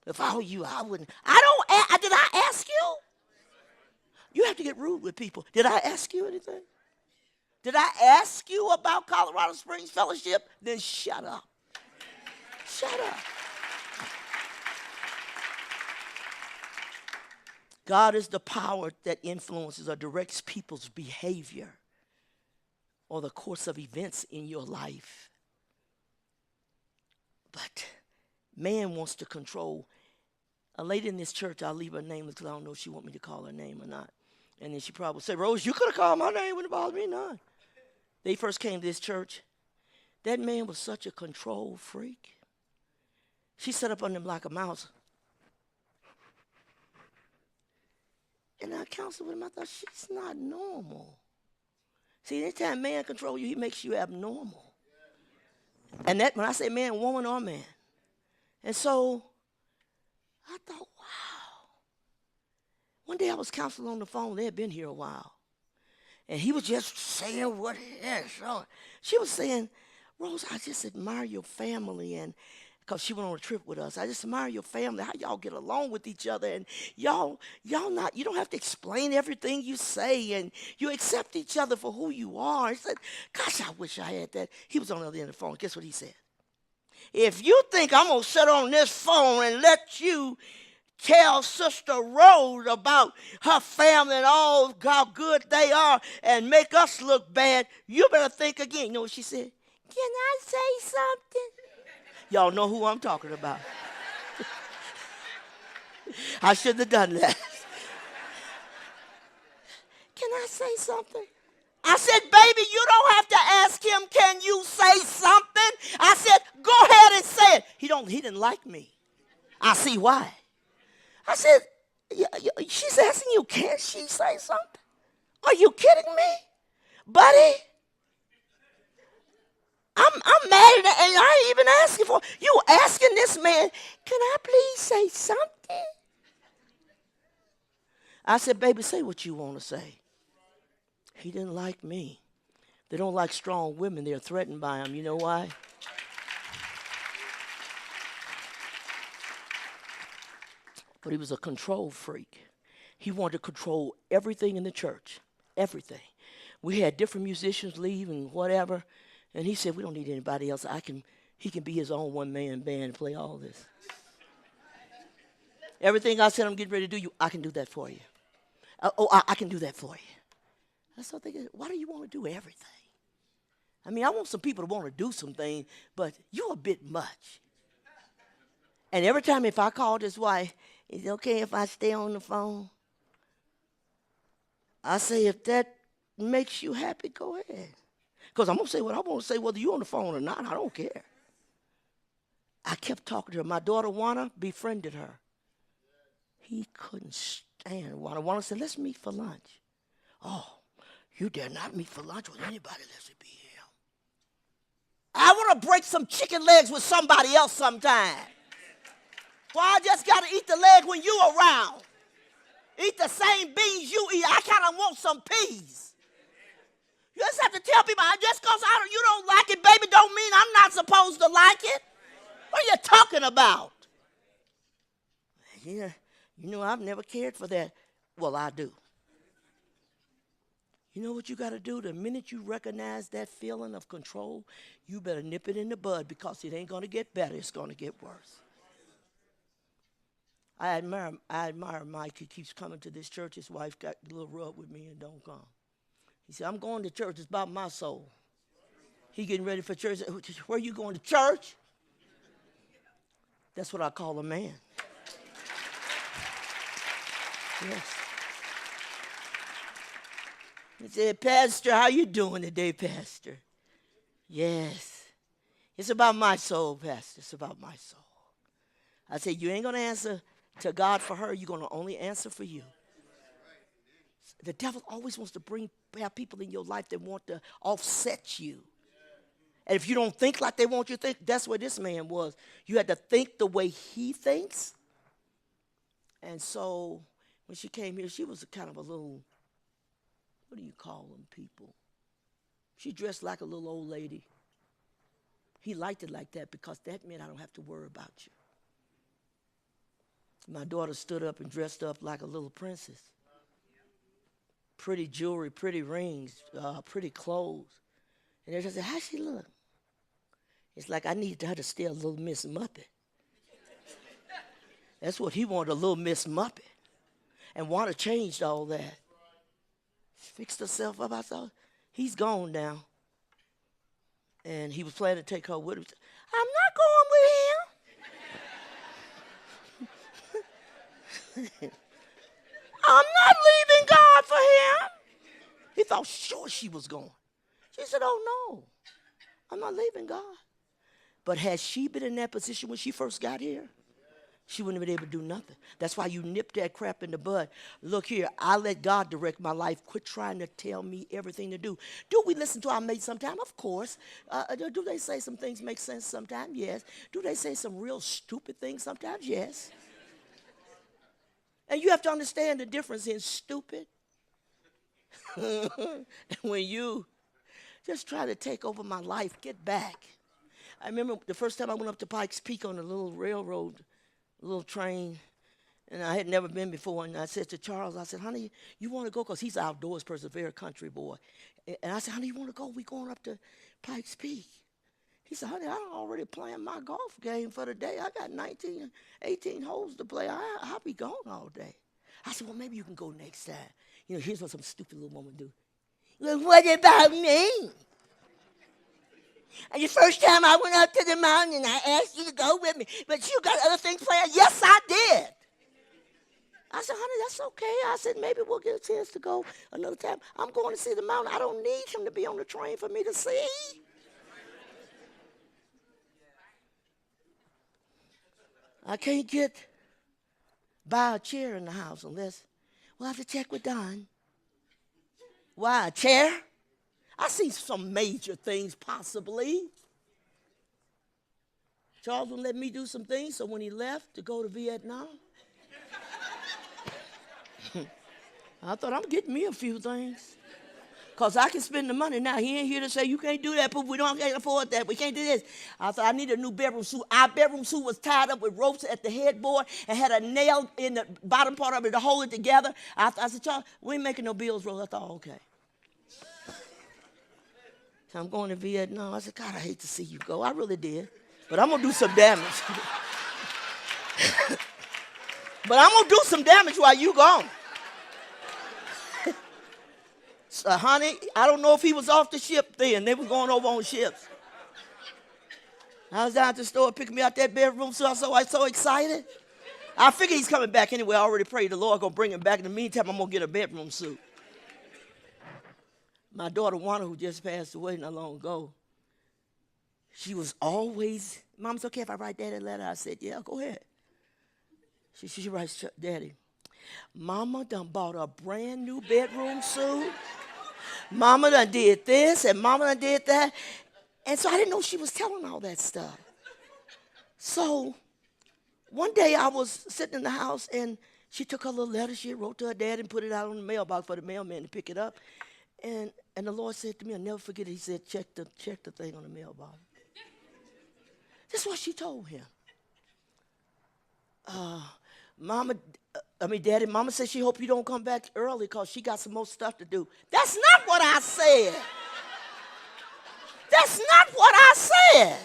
If I were you, I wouldn't. I don't. Did I ask you? You have to get rude with people. Did I ask you anything? Did I ask you about Colorado Springs Fellowship? Then shut up. Shut up. God is the power that influences or directs people's behavior or the course of events in your life. But man wants to control. A lady in this church, I'll leave her name because I don't know if she wants me to call her name or not. And then she probably say, Rose, you could have called my name. Wouldn't bother me none. They first came to this church. That man was such a control freak. She sat up on him like a mouse. And I counseled with him. I thought, she's not normal. See, anytime man controls you, he makes you abnormal. And that, when I say man, woman, or man. And so I thought, wow. One day I was counseling on the phone. They had been here a while. And he was just saying what he had. She was saying, Rose, I just admire your family. And because she went on a trip with us. I just admire your family, how y'all get along with each other. And y'all not, you don't have to explain everything you say. And you accept each other for who you are. I said, gosh, I wish I had that. He was on the other end of the phone. Guess what he said? If you think I'm going to sit on this phone and let you tell Sister Rose about her family and all how good they are and make us look bad, you better think again. You know what she said? Can I say something? Y'all know who I'm talking about. I shouldn't have done that. Can I say something? I said, baby, you don't have to ask him, can you say something? I said, go ahead and say it. He didn't like me. I see why. I said, she's asking you, can she say something? Are you kidding me? Buddy, I'm mad at that, and I ain't even asking for it. You asking this man, can I please say something? I said, baby, say what you want to say. He didn't like me. They don't like strong women. They're threatened by them. You know why? But he was a control freak. He wanted to control everything in the church. Everything. We had different musicians leave and whatever. And he said, we don't need anybody else. He can be his own one-man band and play all this. Everything I said I'm getting ready to do, I can do that for you. I can do that for you. I started thinking, why do you want to do everything? I mean, I want some people to want to do some things, but you're a bit much. And every time if I call this wife, is it okay if I stay on the phone? I say, if that makes you happy, go ahead. Because I'm going to say what I want to say, whether you're on the phone or not. I don't care. I kept talking to her. My daughter, Juana, befriended her. He couldn't stand Juana. Juana said, let's meet for lunch. Oh, you dare not meet for lunch with anybody unless it be him. I want to break some chicken legs with somebody else sometime. Well, I just got to eat the leg when you around. Eat the same beans you eat. I kind of want some peas. You just have to tell people, just because you don't like it, baby, don't mean I'm not supposed to like it. What are you talking about? Yeah, you know, I've never cared for that. Well, I do. You know what you got to do? The minute you recognize that feeling of control, you better nip it in the bud because it ain't going to get better. It's going to get worse. I admire Mike. He keeps coming to this church. His wife got a little rub with me and don't come. He said, I'm going to church. It's about my soul. He getting ready for church. Where are you going to church? That's what I call a man. Yes. He said, Pastor, how you doing today, Pastor? Yes. It's about my soul, Pastor. It's about my soul. I said, you ain't going to answer to God for her. You're going to only answer for you. The devil always wants to have people in your life that want to offset you. And if you don't think like they want you to think, that's where this man was. You had to think the way he thinks. And so when she came here, she was kind of a little, what do you call them people? She dressed like a little old lady. He liked it like that because that meant I don't have to worry about you. My daughter stood up and dressed up like a little princess. Pretty jewelry, pretty rings, pretty clothes. And they just said, how she look? It's like I need her to stay a little Miss Muppet. That's what he wanted, a little Miss Muppet. And Wanda changed all that. She fixed herself up. I thought, he's gone now. And he was planning to take her with him. I'm not going with him. I'm not leaving God for him. He thought sure she was going. She said, oh, no, I'm not leaving God. But had she been in that position when she first got here, she wouldn't have been able to do nothing. That's why you nip that crap in the bud. Look here, I let God direct my life. Quit trying to tell me everything to do. Do we listen to our mates sometimes? Of course. Do they say some things make sense sometimes? Yes. Do they say some real stupid things sometimes? Yes. And you have to understand the difference in stupid and when you just try to take over my life, get back. I remember the first time I went up to Pikes Peak on a little railroad, little train, and I had never been before. And I said to Charles, I said, honey, you want to go? Because he's an outdoors person, very country boy. And I said, honey, you want to go? We going up to Pikes Peak. He said, honey, I'm already playing my golf game for the day. I got 19, 18 holes to play. I'll be gone all day. I said, well, maybe you can go next time. You know, here's what some stupid little woman do. Well, what about me? And the first time I went up to the mountain and I asked you to go with me, but you got other things planned? Yes, I did. I said, honey, that's okay. I said, maybe we'll get a chance to go another time. I'm going to see the mountain. I don't need him to be on the train for me to see. I can't buy a chair in the house unless, we'll have to check with Don. Why, a chair? I see some major things possibly. Charles wouldn't let me do some things, so when he left to go to Vietnam, I thought, I'm getting me a few things. Because I can spend the money now. He ain't here to say, you can't do that, but we can't afford that. We can't do this. I thought, I need a new bedroom suit. Our bedroom suit was tied up with ropes at the headboard and had a nail in the bottom part of it to hold it together. I said, Charles, we ain't making no bills roll. I thought, okay. So I'm going to Vietnam. I said, God, I hate to see you go. I really did. But I'm going to do some damage. But I'm going to do some damage while you gone. Honey, I don't know if he was off the ship then. They was going over on ships. I was down at the store picking me out that bedroom, so I was so excited. I figured he's coming back anyway. I already prayed the Lord going to bring him back. In the meantime, I'm going to get a bedroom suit. My daughter, Wanda, who just passed away not long ago, she was always, Mom, it's okay if I write Daddy a letter? I said, yeah, go ahead. She writes, Daddy, Mama done bought a brand new bedroom suit. Mama done did this and Mama done did that. And so I didn't know she was telling all that stuff. So one day I was sitting in the house and she took her little letter she wrote to her dad and put it out on the mailbox for the mailman to pick it up. And the Lord said to me, I'll never forget it, he said, check the thing on the mailbox. That's what she told him. Daddy, Mama said she hope you don't come back early because she got some more stuff to do. That's not what I said. That's not what I said.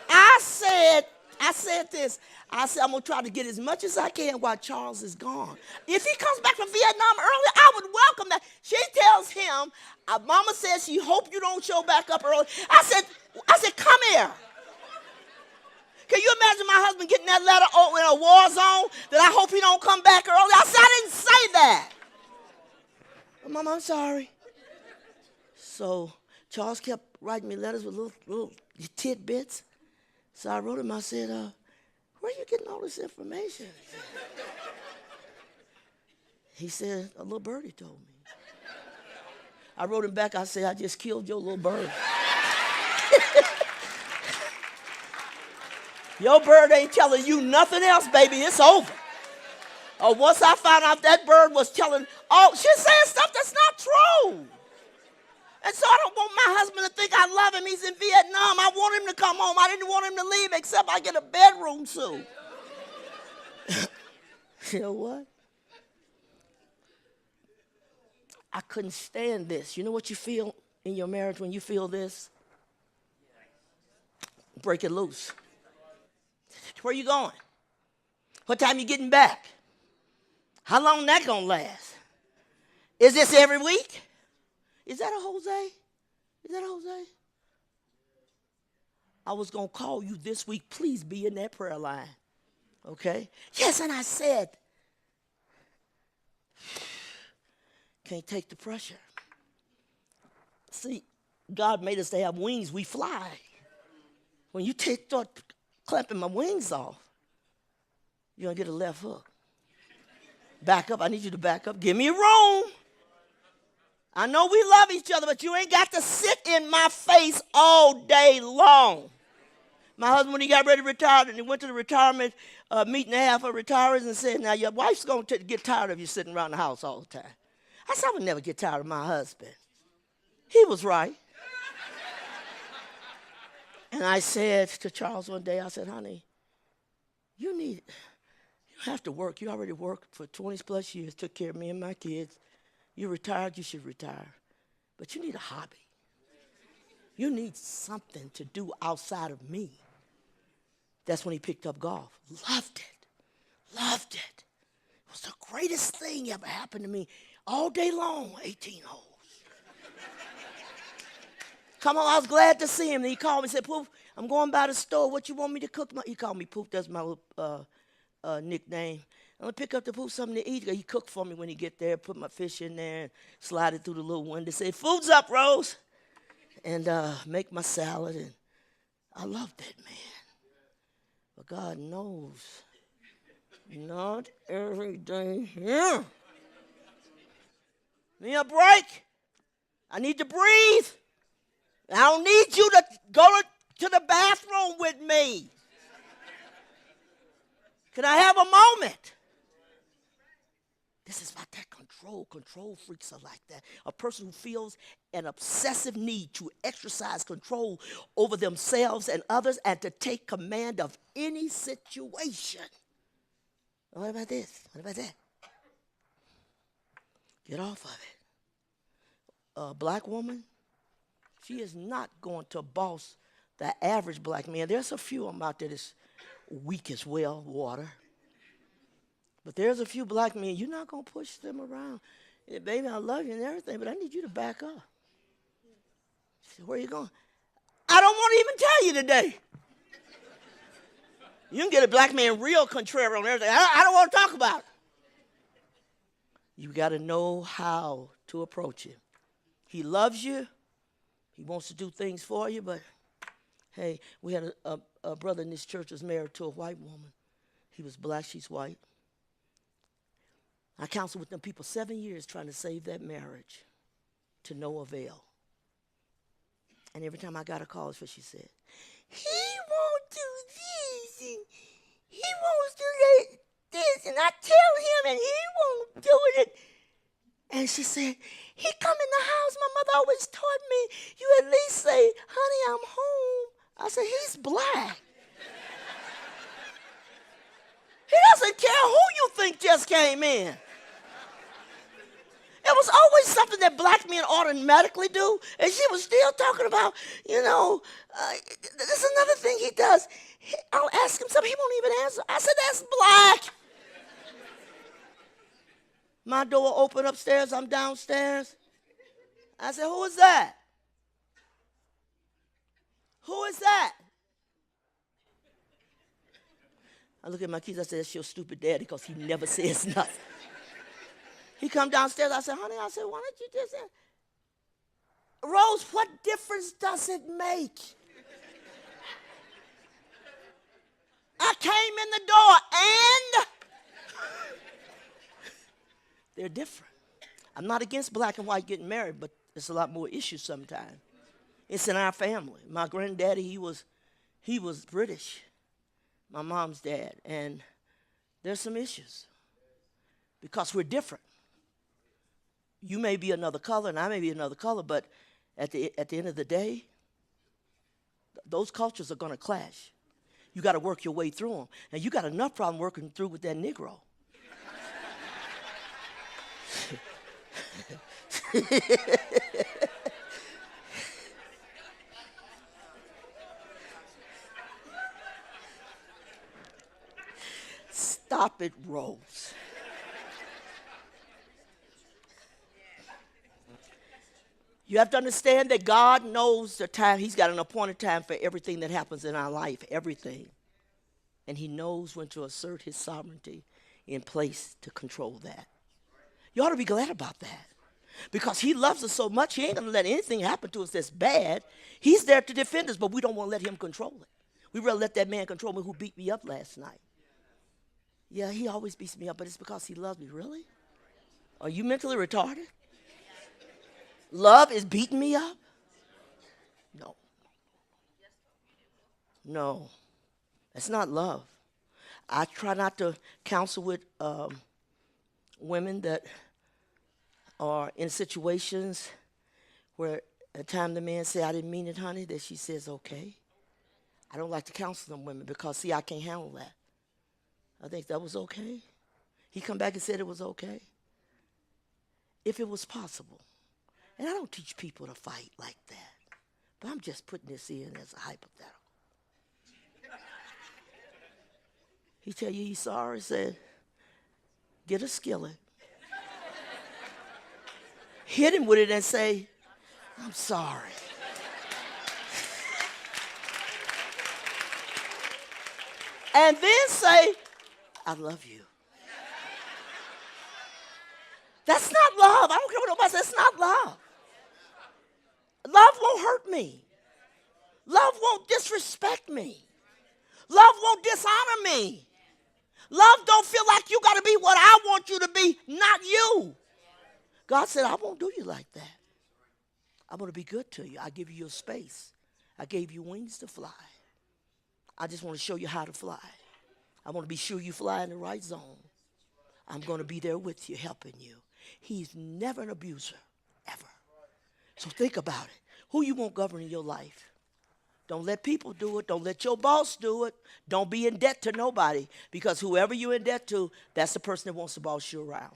I said this. I said, I'm going to try to get as much as I can while Charles is gone. If he comes back from Vietnam early, I would welcome that. She tells him, Mama says she hope you don't show back up early. I said, come here. Can you imagine my husband getting that letter in a war zone that I hope he don't come back early? I said, I didn't say that. Mama, I'm sorry. So Charles kept writing me letters with little tidbits. So I wrote him, I said, where are you getting all this information? He said, a little birdie told me. I wrote him back, I said, I just killed your little bird. Your bird ain't telling you nothing else, baby. It's over. Once I found out that bird was telling, she's saying stuff that's not true. And so I don't want my husband to think I love him. He's in Vietnam. I want him to come home. I didn't want him to leave except I get a bedroom suit. You know what? I couldn't stand this. You know what you feel in your marriage when you feel this? Break it loose. Where you going? What time you getting back? How long that gonna last? Is this every week? Is that a Jose? Is that a Jose? I was gonna call you this week. Please be in that prayer line. Okay? Yes, and I said, can't take the pressure. See, God made us to have wings. We fly. When you start clamping my wings off, you're going to get a left hook. Back up. I need you to back up. Give me room. I know we love each other, but you ain't got to sit in my face all day long. My husband, when he got ready to retire, and he went to the retirement meeting to have for retirees and said, now your wife's going to get tired of you sitting around the house all the time. I said, I would never get tired of my husband. He was right. And I said to Charles one day, I said, honey, you have to work. You already worked for 20 plus years, took care of me and my kids. You're retired, you should retire. But you need a hobby. You need something to do outside of me. That's when he picked up golf. Loved it. Loved it. It was the greatest thing ever happened to me. All day long, 18 holes. Come on, I was glad to see him. And he called me and said, Poof, I'm going by the store. What you want me to cook? He called me Poof. That's my nickname. I'm going to pick up the Poof something to eat. He cooked for me when he get there, put my fish in there, and slide it through the little window. Say, food's up, Rose. And make my salad. And I love that man. But God knows, not every day here. Need a break. I need to breathe. I don't need you to go to the bathroom with me. Can I have a moment? This is about that control. Control freaks are like that. A person who feels an obsessive need to exercise control over themselves and others and to take command of any situation. What about this? What about that? Get off of it. A black woman, she is not going to boss the average black man. There's a few of them out there that's weak as well, water. But there's a few black men, you're not going to push them around. Yeah, baby, I love you and everything, but I need you to back up. She said, where are you going? I don't want to even tell you today. You can get a black man real contrary on everything. I don't want to talk about it. You got to know how to approach him. He loves you. He wants to do things for you, but hey, we had a brother in this church was married to a white woman. He was black, she's white. I counseled with them people 7 years trying to save that marriage to no avail. And every time I got a call, that's what she said. He won't do this, and he won't do this, and I tell him, and he won't do it. And she said, he come in the house. My mother always taught me, you at least say, honey, I'm home. I said, he's black. He doesn't care who you think just came in. It was always something that black men automatically do. And she was still talking about, there's another thing he does. I'll ask him something, he won't even answer. I said, that's black. My door opened upstairs, I'm downstairs. I said, who is that? Who is that? I look at my kids, I said, that's your stupid daddy, because he never says nothing. He come downstairs, I said, honey, why don't you just say, Rose, what difference does it make? I came in the door and they're different. I'm not against black and white getting married, but there's a lot more issues sometimes. It's in our family. My granddaddy, he was British, my mom's dad, and there's some issues because we're different. You may be another color and I may be another color, but at the end of the day, those cultures are going to clash. You got to work your way through them. And you got enough problem working through with that Negro. Stop it, Rose. You have to understand that God knows the time. He's got an appointed time for everything that happens in our life, everything. And he knows when to assert his sovereignty in place to control that. You ought to be glad about that. Because he loves us so much, he ain't going to let anything happen to us that's bad. He's there to defend us, but we don't want to let him control it. We rather let that man control me who beat me up last night. Yeah, he always beats me up, but it's because he loves me. Really? Are you mentally retarded? Love is beating me up? No. No. That's not love. I try not to counsel with women that are in situations where at the time the man say, I didn't mean it, honey, that she says, okay. I don't like to counsel them women because, see, I can't handle that. I think that was okay. He come back and said it was okay. If it was possible. And I don't teach people to fight like that. But I'm just putting this in as a hypothetical. He tell you he's sorry, said, get a skillet. Hit him with it and say, I'm sorry. And then say, I love you. That's not love. I don't care what nobody says. That's not love. Love won't hurt me. Love won't disrespect me. Love won't dishonor me. Love don't feel like you got to be what I want you to be, not you. God said, I won't do you like that. I'm going to be good to you. I give you your space. I gave you wings to fly. I just want to show you how to fly. I want to be sure you fly in the right zone. I'm going to be there with you, helping you. He's never an abuser, ever. So think about it. Who you want governing your life? Don't let people do it. Don't let your boss do it. Don't be in debt to nobody, because whoever you're in debt to, that's the person that wants to boss you around.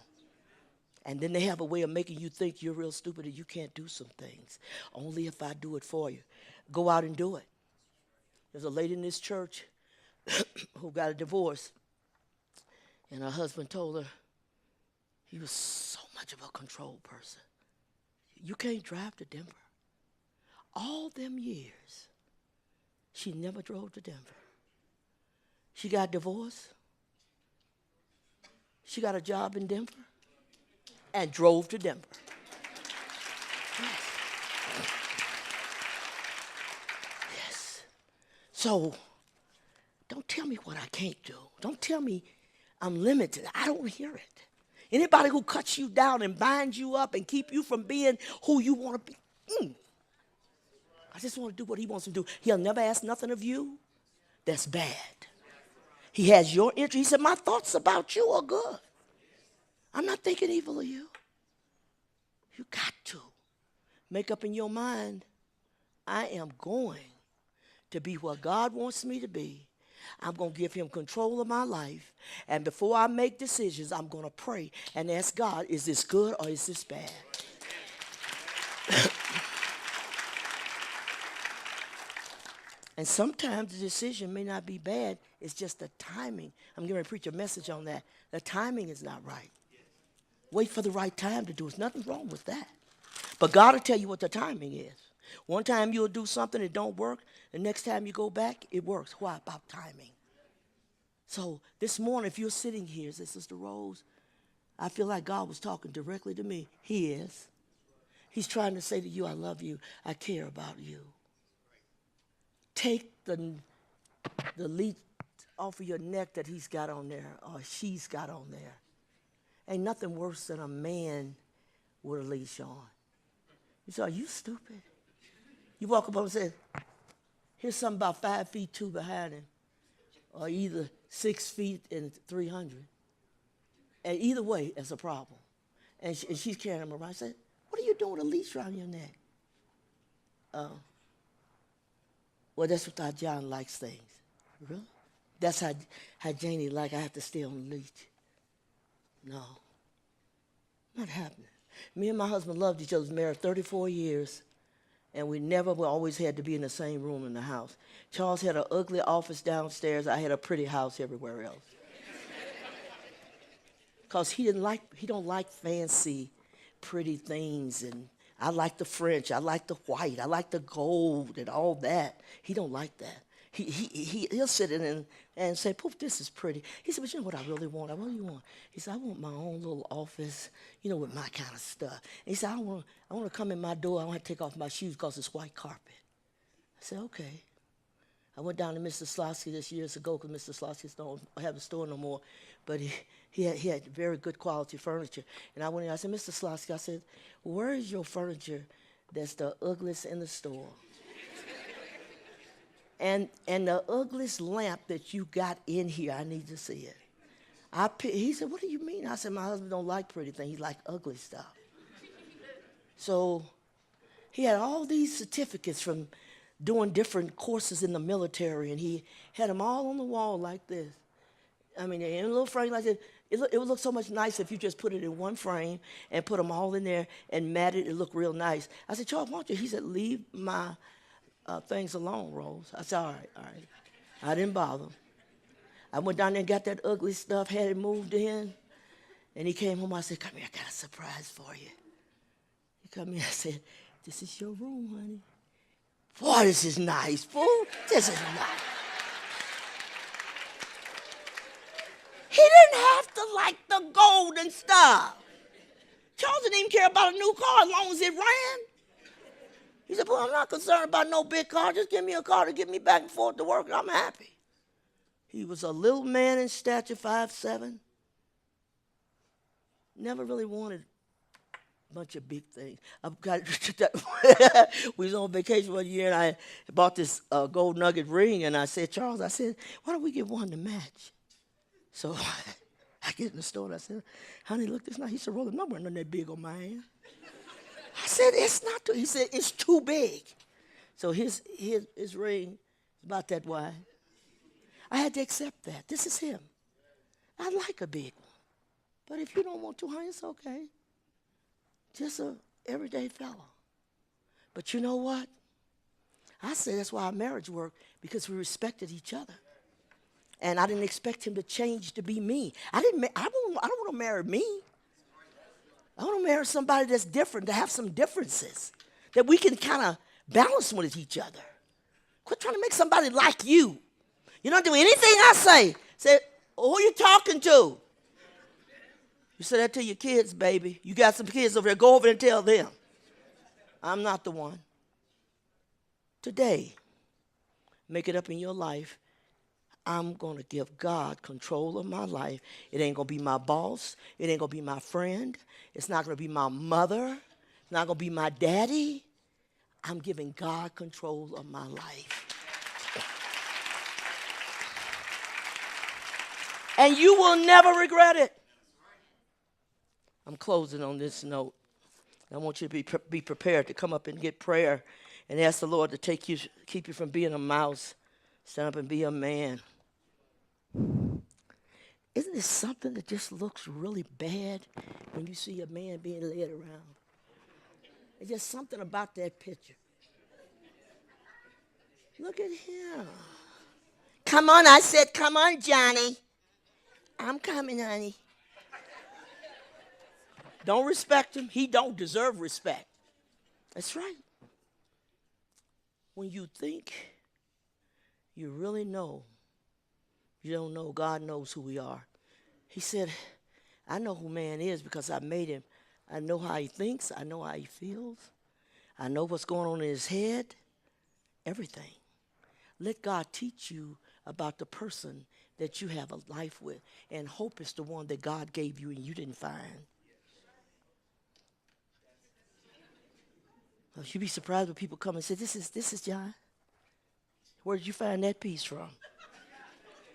And then they have a way of making you think you're real stupid and you can't do some things. Only if I do it for you. Go out and do it. There's a lady in this church who got a divorce, and her husband told her he was so much of a control person. You can't drive to Denver. All them years, she never drove to Denver. She got divorced. She got a job in Denver and drove to Denver. Yes. So, don't tell me what I can't do. Don't tell me I'm limited. I don't hear it. Anybody who cuts you down and binds you up and keep you from being who you want to be, I just want to do what he wants to do. He'll never ask nothing of you that's bad. He has your interest. He said, my thoughts about you are good. I'm not thinking evil of you. You got to make up in your mind, I am going to be what God wants me to be. I'm going to give him control of my life. And before I make decisions, I'm going to pray and ask God, is this good or is this bad? And sometimes the decision may not be bad. It's just the timing. I'm going to preach a message on that. The timing is not right. Wait for the right time to do it. There's nothing wrong with that. But God will tell you what the timing is. One time you'll do something, it don't work. The next time you go back, it works. Why? About timing. So this morning, if you're sitting here, say, Sister Rose, I feel like God was talking directly to me. He is. He's trying to say to you, I love you. I care about you. Take the leech off of your neck that he's got on there or she's got on there. Ain't nothing worse than a man with a leash on. You say, are you stupid? You walk up and say, here's something about 5'2" behind him, or either 6 feet and 300. And either way, it's a problem. And she's carrying him around. I said, what are you doing with a leash around your neck? Well, that's what how John likes things. Really? That's how Janie like I have to stay on the leash. No, not happening. Me and my husband loved each other, was married 34 years, and we always had to be in the same room in the house. Charles had an ugly office downstairs. I had a pretty house everywhere else. Because he don't like fancy, pretty things, and I like the French, I like the white, I like the gold and all that. He don't like that. He'll sit in and say, "Poof, this is pretty." He said, "But you know what I really want? What do you want?" He said, "I want my own little office, with my kind of stuff." And he said, I want to come in my door. I don't have to take off my shoes because it's white carpet." I said, "Okay." I went down to Mr. Slosky this years ago because Mr. Slosky don't have a store no more, but he had very good quality furniture. And I went in, I said, "Mr. Slosky," I said, "where is your furniture that's the ugliest in the store? And the ugliest lamp that you got in here, I need to see it." He said, "What do you mean?" I said, "My husband don't like pretty things. He like ugly stuff." So he had all these certificates from doing different courses in the military, and he had them all on the wall like this. I mean, in a little frame like this. It would look so much nicer if you just put it in one frame and put them all in there and mat it. It looked real nice. I said, "Charles, why don't you?" He said, "Leave my things alone, Rose." I said, all right. I didn't bother him. I went down there and got that ugly stuff, had it moved in, and he came home. I said, "Come here, I got a surprise for you." He come in, I said, "This is your room, honey." "Boy, this is nice, fool. This is nice." He didn't have to like the gold and stuff. Charles didn't even care about a new car as long as it ran. He said, "Boy, I'm not concerned about no big car. Just give me a car to get me back and forth to work, and I'm happy." He was a little man in stature, 5'7". Never really wanted a bunch of big things. We was on vacation one year, and I bought this gold nugget ring, and I said, "Charles," I said, "why don't we get one to match?" So I get in the store, and I said, "Honey, look, this nice." He said, "Roll the number, nothing that big on my hand." I said, "It's not too." He said, "It's too big." So his ring is about that wide. I had to accept that. This is him. I like a big one. But if you don't want to, honey, it's okay. Just a everyday fellow. But you know what? I say that's why our marriage worked, because we respected each other. And I didn't expect him to change to be me. I don't want to marry me. I want to marry somebody that's different, to have some differences, that we can kind of balance with each other. Quit trying to make somebody like you. You don't do anything I say. Say, "Who are you talking to?" You say that to your kids, baby. You got some kids over there. Go over and tell them. I'm not the one. Today, make it up in your life. I'm going to give God control of my life. It ain't going to be my boss. It ain't going to be my friend. It's not going to be my mother. It's not going to be my daddy. I'm giving God control of my life. And you will never regret it. I'm closing on this note. I want you to be prepared to come up and get prayer and ask the Lord to keep you from being a mouse. Stand up and be a man. Isn't this something that just looks really bad when you see a man being led around? There's just something about that picture. Look at him. Come on, I said, "Come on, Johnny." "I'm coming, honey." Don't respect him. He don't deserve respect. That's right. When you think you really know, you don't know. God knows who we are. He said, "I know who man is because I made him. I know how he thinks. I know how he feels. I know what's going on in his head. Everything." Let God teach you about the person that you have a life with. And hope is the one that God gave you and you didn't find. You'd be surprised when people come and say, this is John. Where did you find that piece from?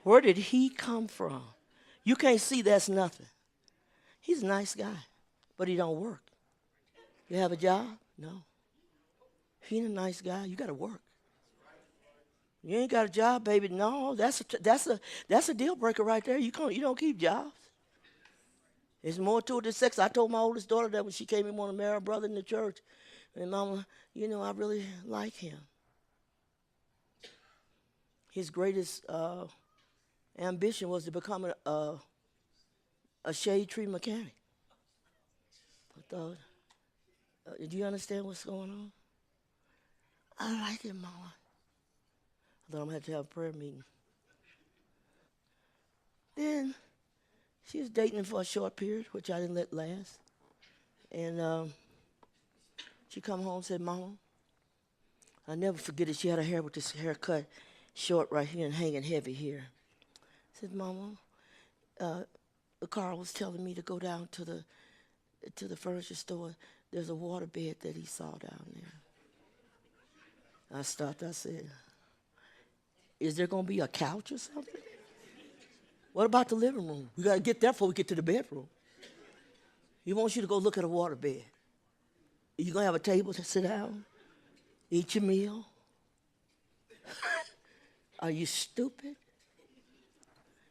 Where did he come from? You can't see that's nothing. He's a nice guy, but he don't work. You have a job? No. If he ain't a nice guy, you got to work. You ain't got a job, baby. No, that's a deal breaker right there. You don't keep jobs. It's more to it than sex. I told my oldest daughter that when she came in, wanted to marry her brother in the church. And Mama, you know, I really like him. His greatest ambition was to become a shade tree mechanic. I thought, do you understand what's going on? I like it, Mama. I thought I'm going to have to have a prayer meeting. Then she was dating him for a short period, which I didn't let last. And she come home and said, Mama, I'll never forget it. She had her hair with this haircut short right here and hanging heavy here. I said, Mama, Carl was telling me to go down to the furniture store. There's a water bed that he saw down there. I stopped. I said, is there going to be a couch or something? What about the living room? We got to get there before we get to the bedroom. He wants you to go look at a water bed. You going to have a table to sit down, eat your meal? Are you stupid?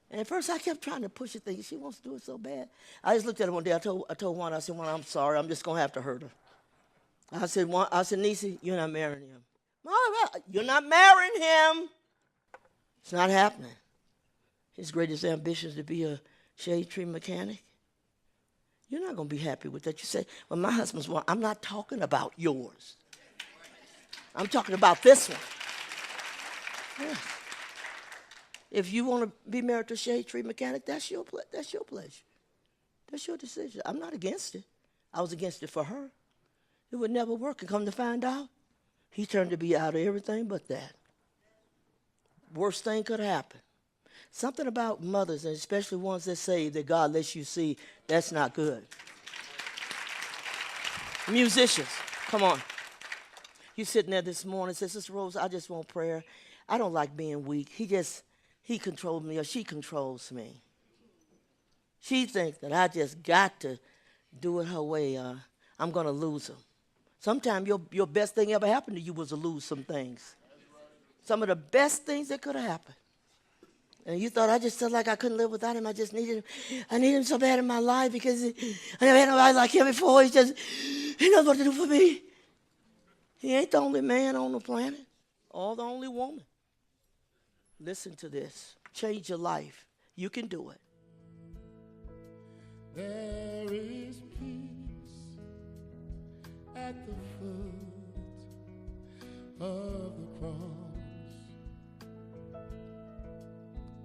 And at first I kept trying to push the thing. She wants to do it so bad. I just looked at her one day. I told one, I said, I'm sorry. I'm just going to have to hurt her. I said, Niecy, you're not marrying him. You're not marrying him. It's not happening. His greatest ambition is to be a shade tree mechanic. You're not going to be happy with that. You say, well, my husband's one. I'm not talking about yours. I'm talking about this one. Yes. If you want to be married to a shade tree mechanic, that's your pleasure. That's your decision. I'm not against it. I was against it for her. It would never work. And come to find out, he turned to be out of everything but that. Worst thing could happen. Something about mothers, and especially ones that say that God lets you see, that's not good. Musicians, come on. You sitting there this morning and say, Sister Rose, I just want prayer. I don't like being weak. He controls me or she controls me. She thinks that I just got to do it her way. I'm going to lose him. Sometimes your best thing ever happened to you was to lose some things. Some of the best things that could have happened. And you thought I just felt like I couldn't live without him. I just needed him. I need him so bad in my life because I never had nobody like him before. He knows what to do for me. He ain't the only man on the planet or the only woman. Listen to this. Change your life. You can do it. There is peace at the foot of the cross.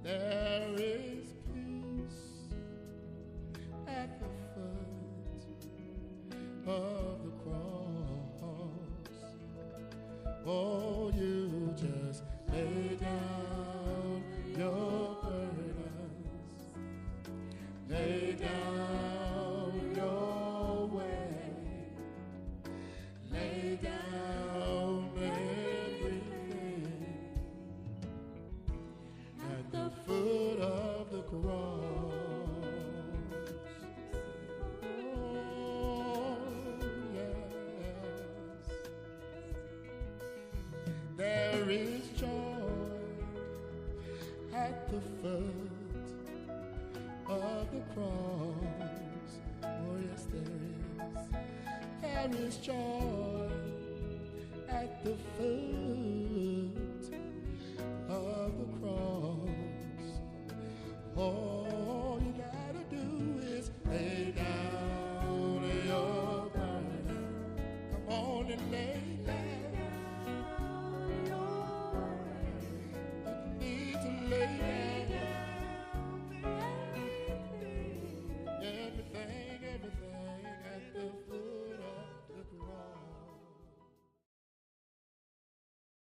There is peace at the foot of the cross. Oh, you just lay down your burdens, lay down your way, lay down everything at the foot of the cross. Oh, yes. There is joy at the foot of the cross. Oh, yes, there is. There is joy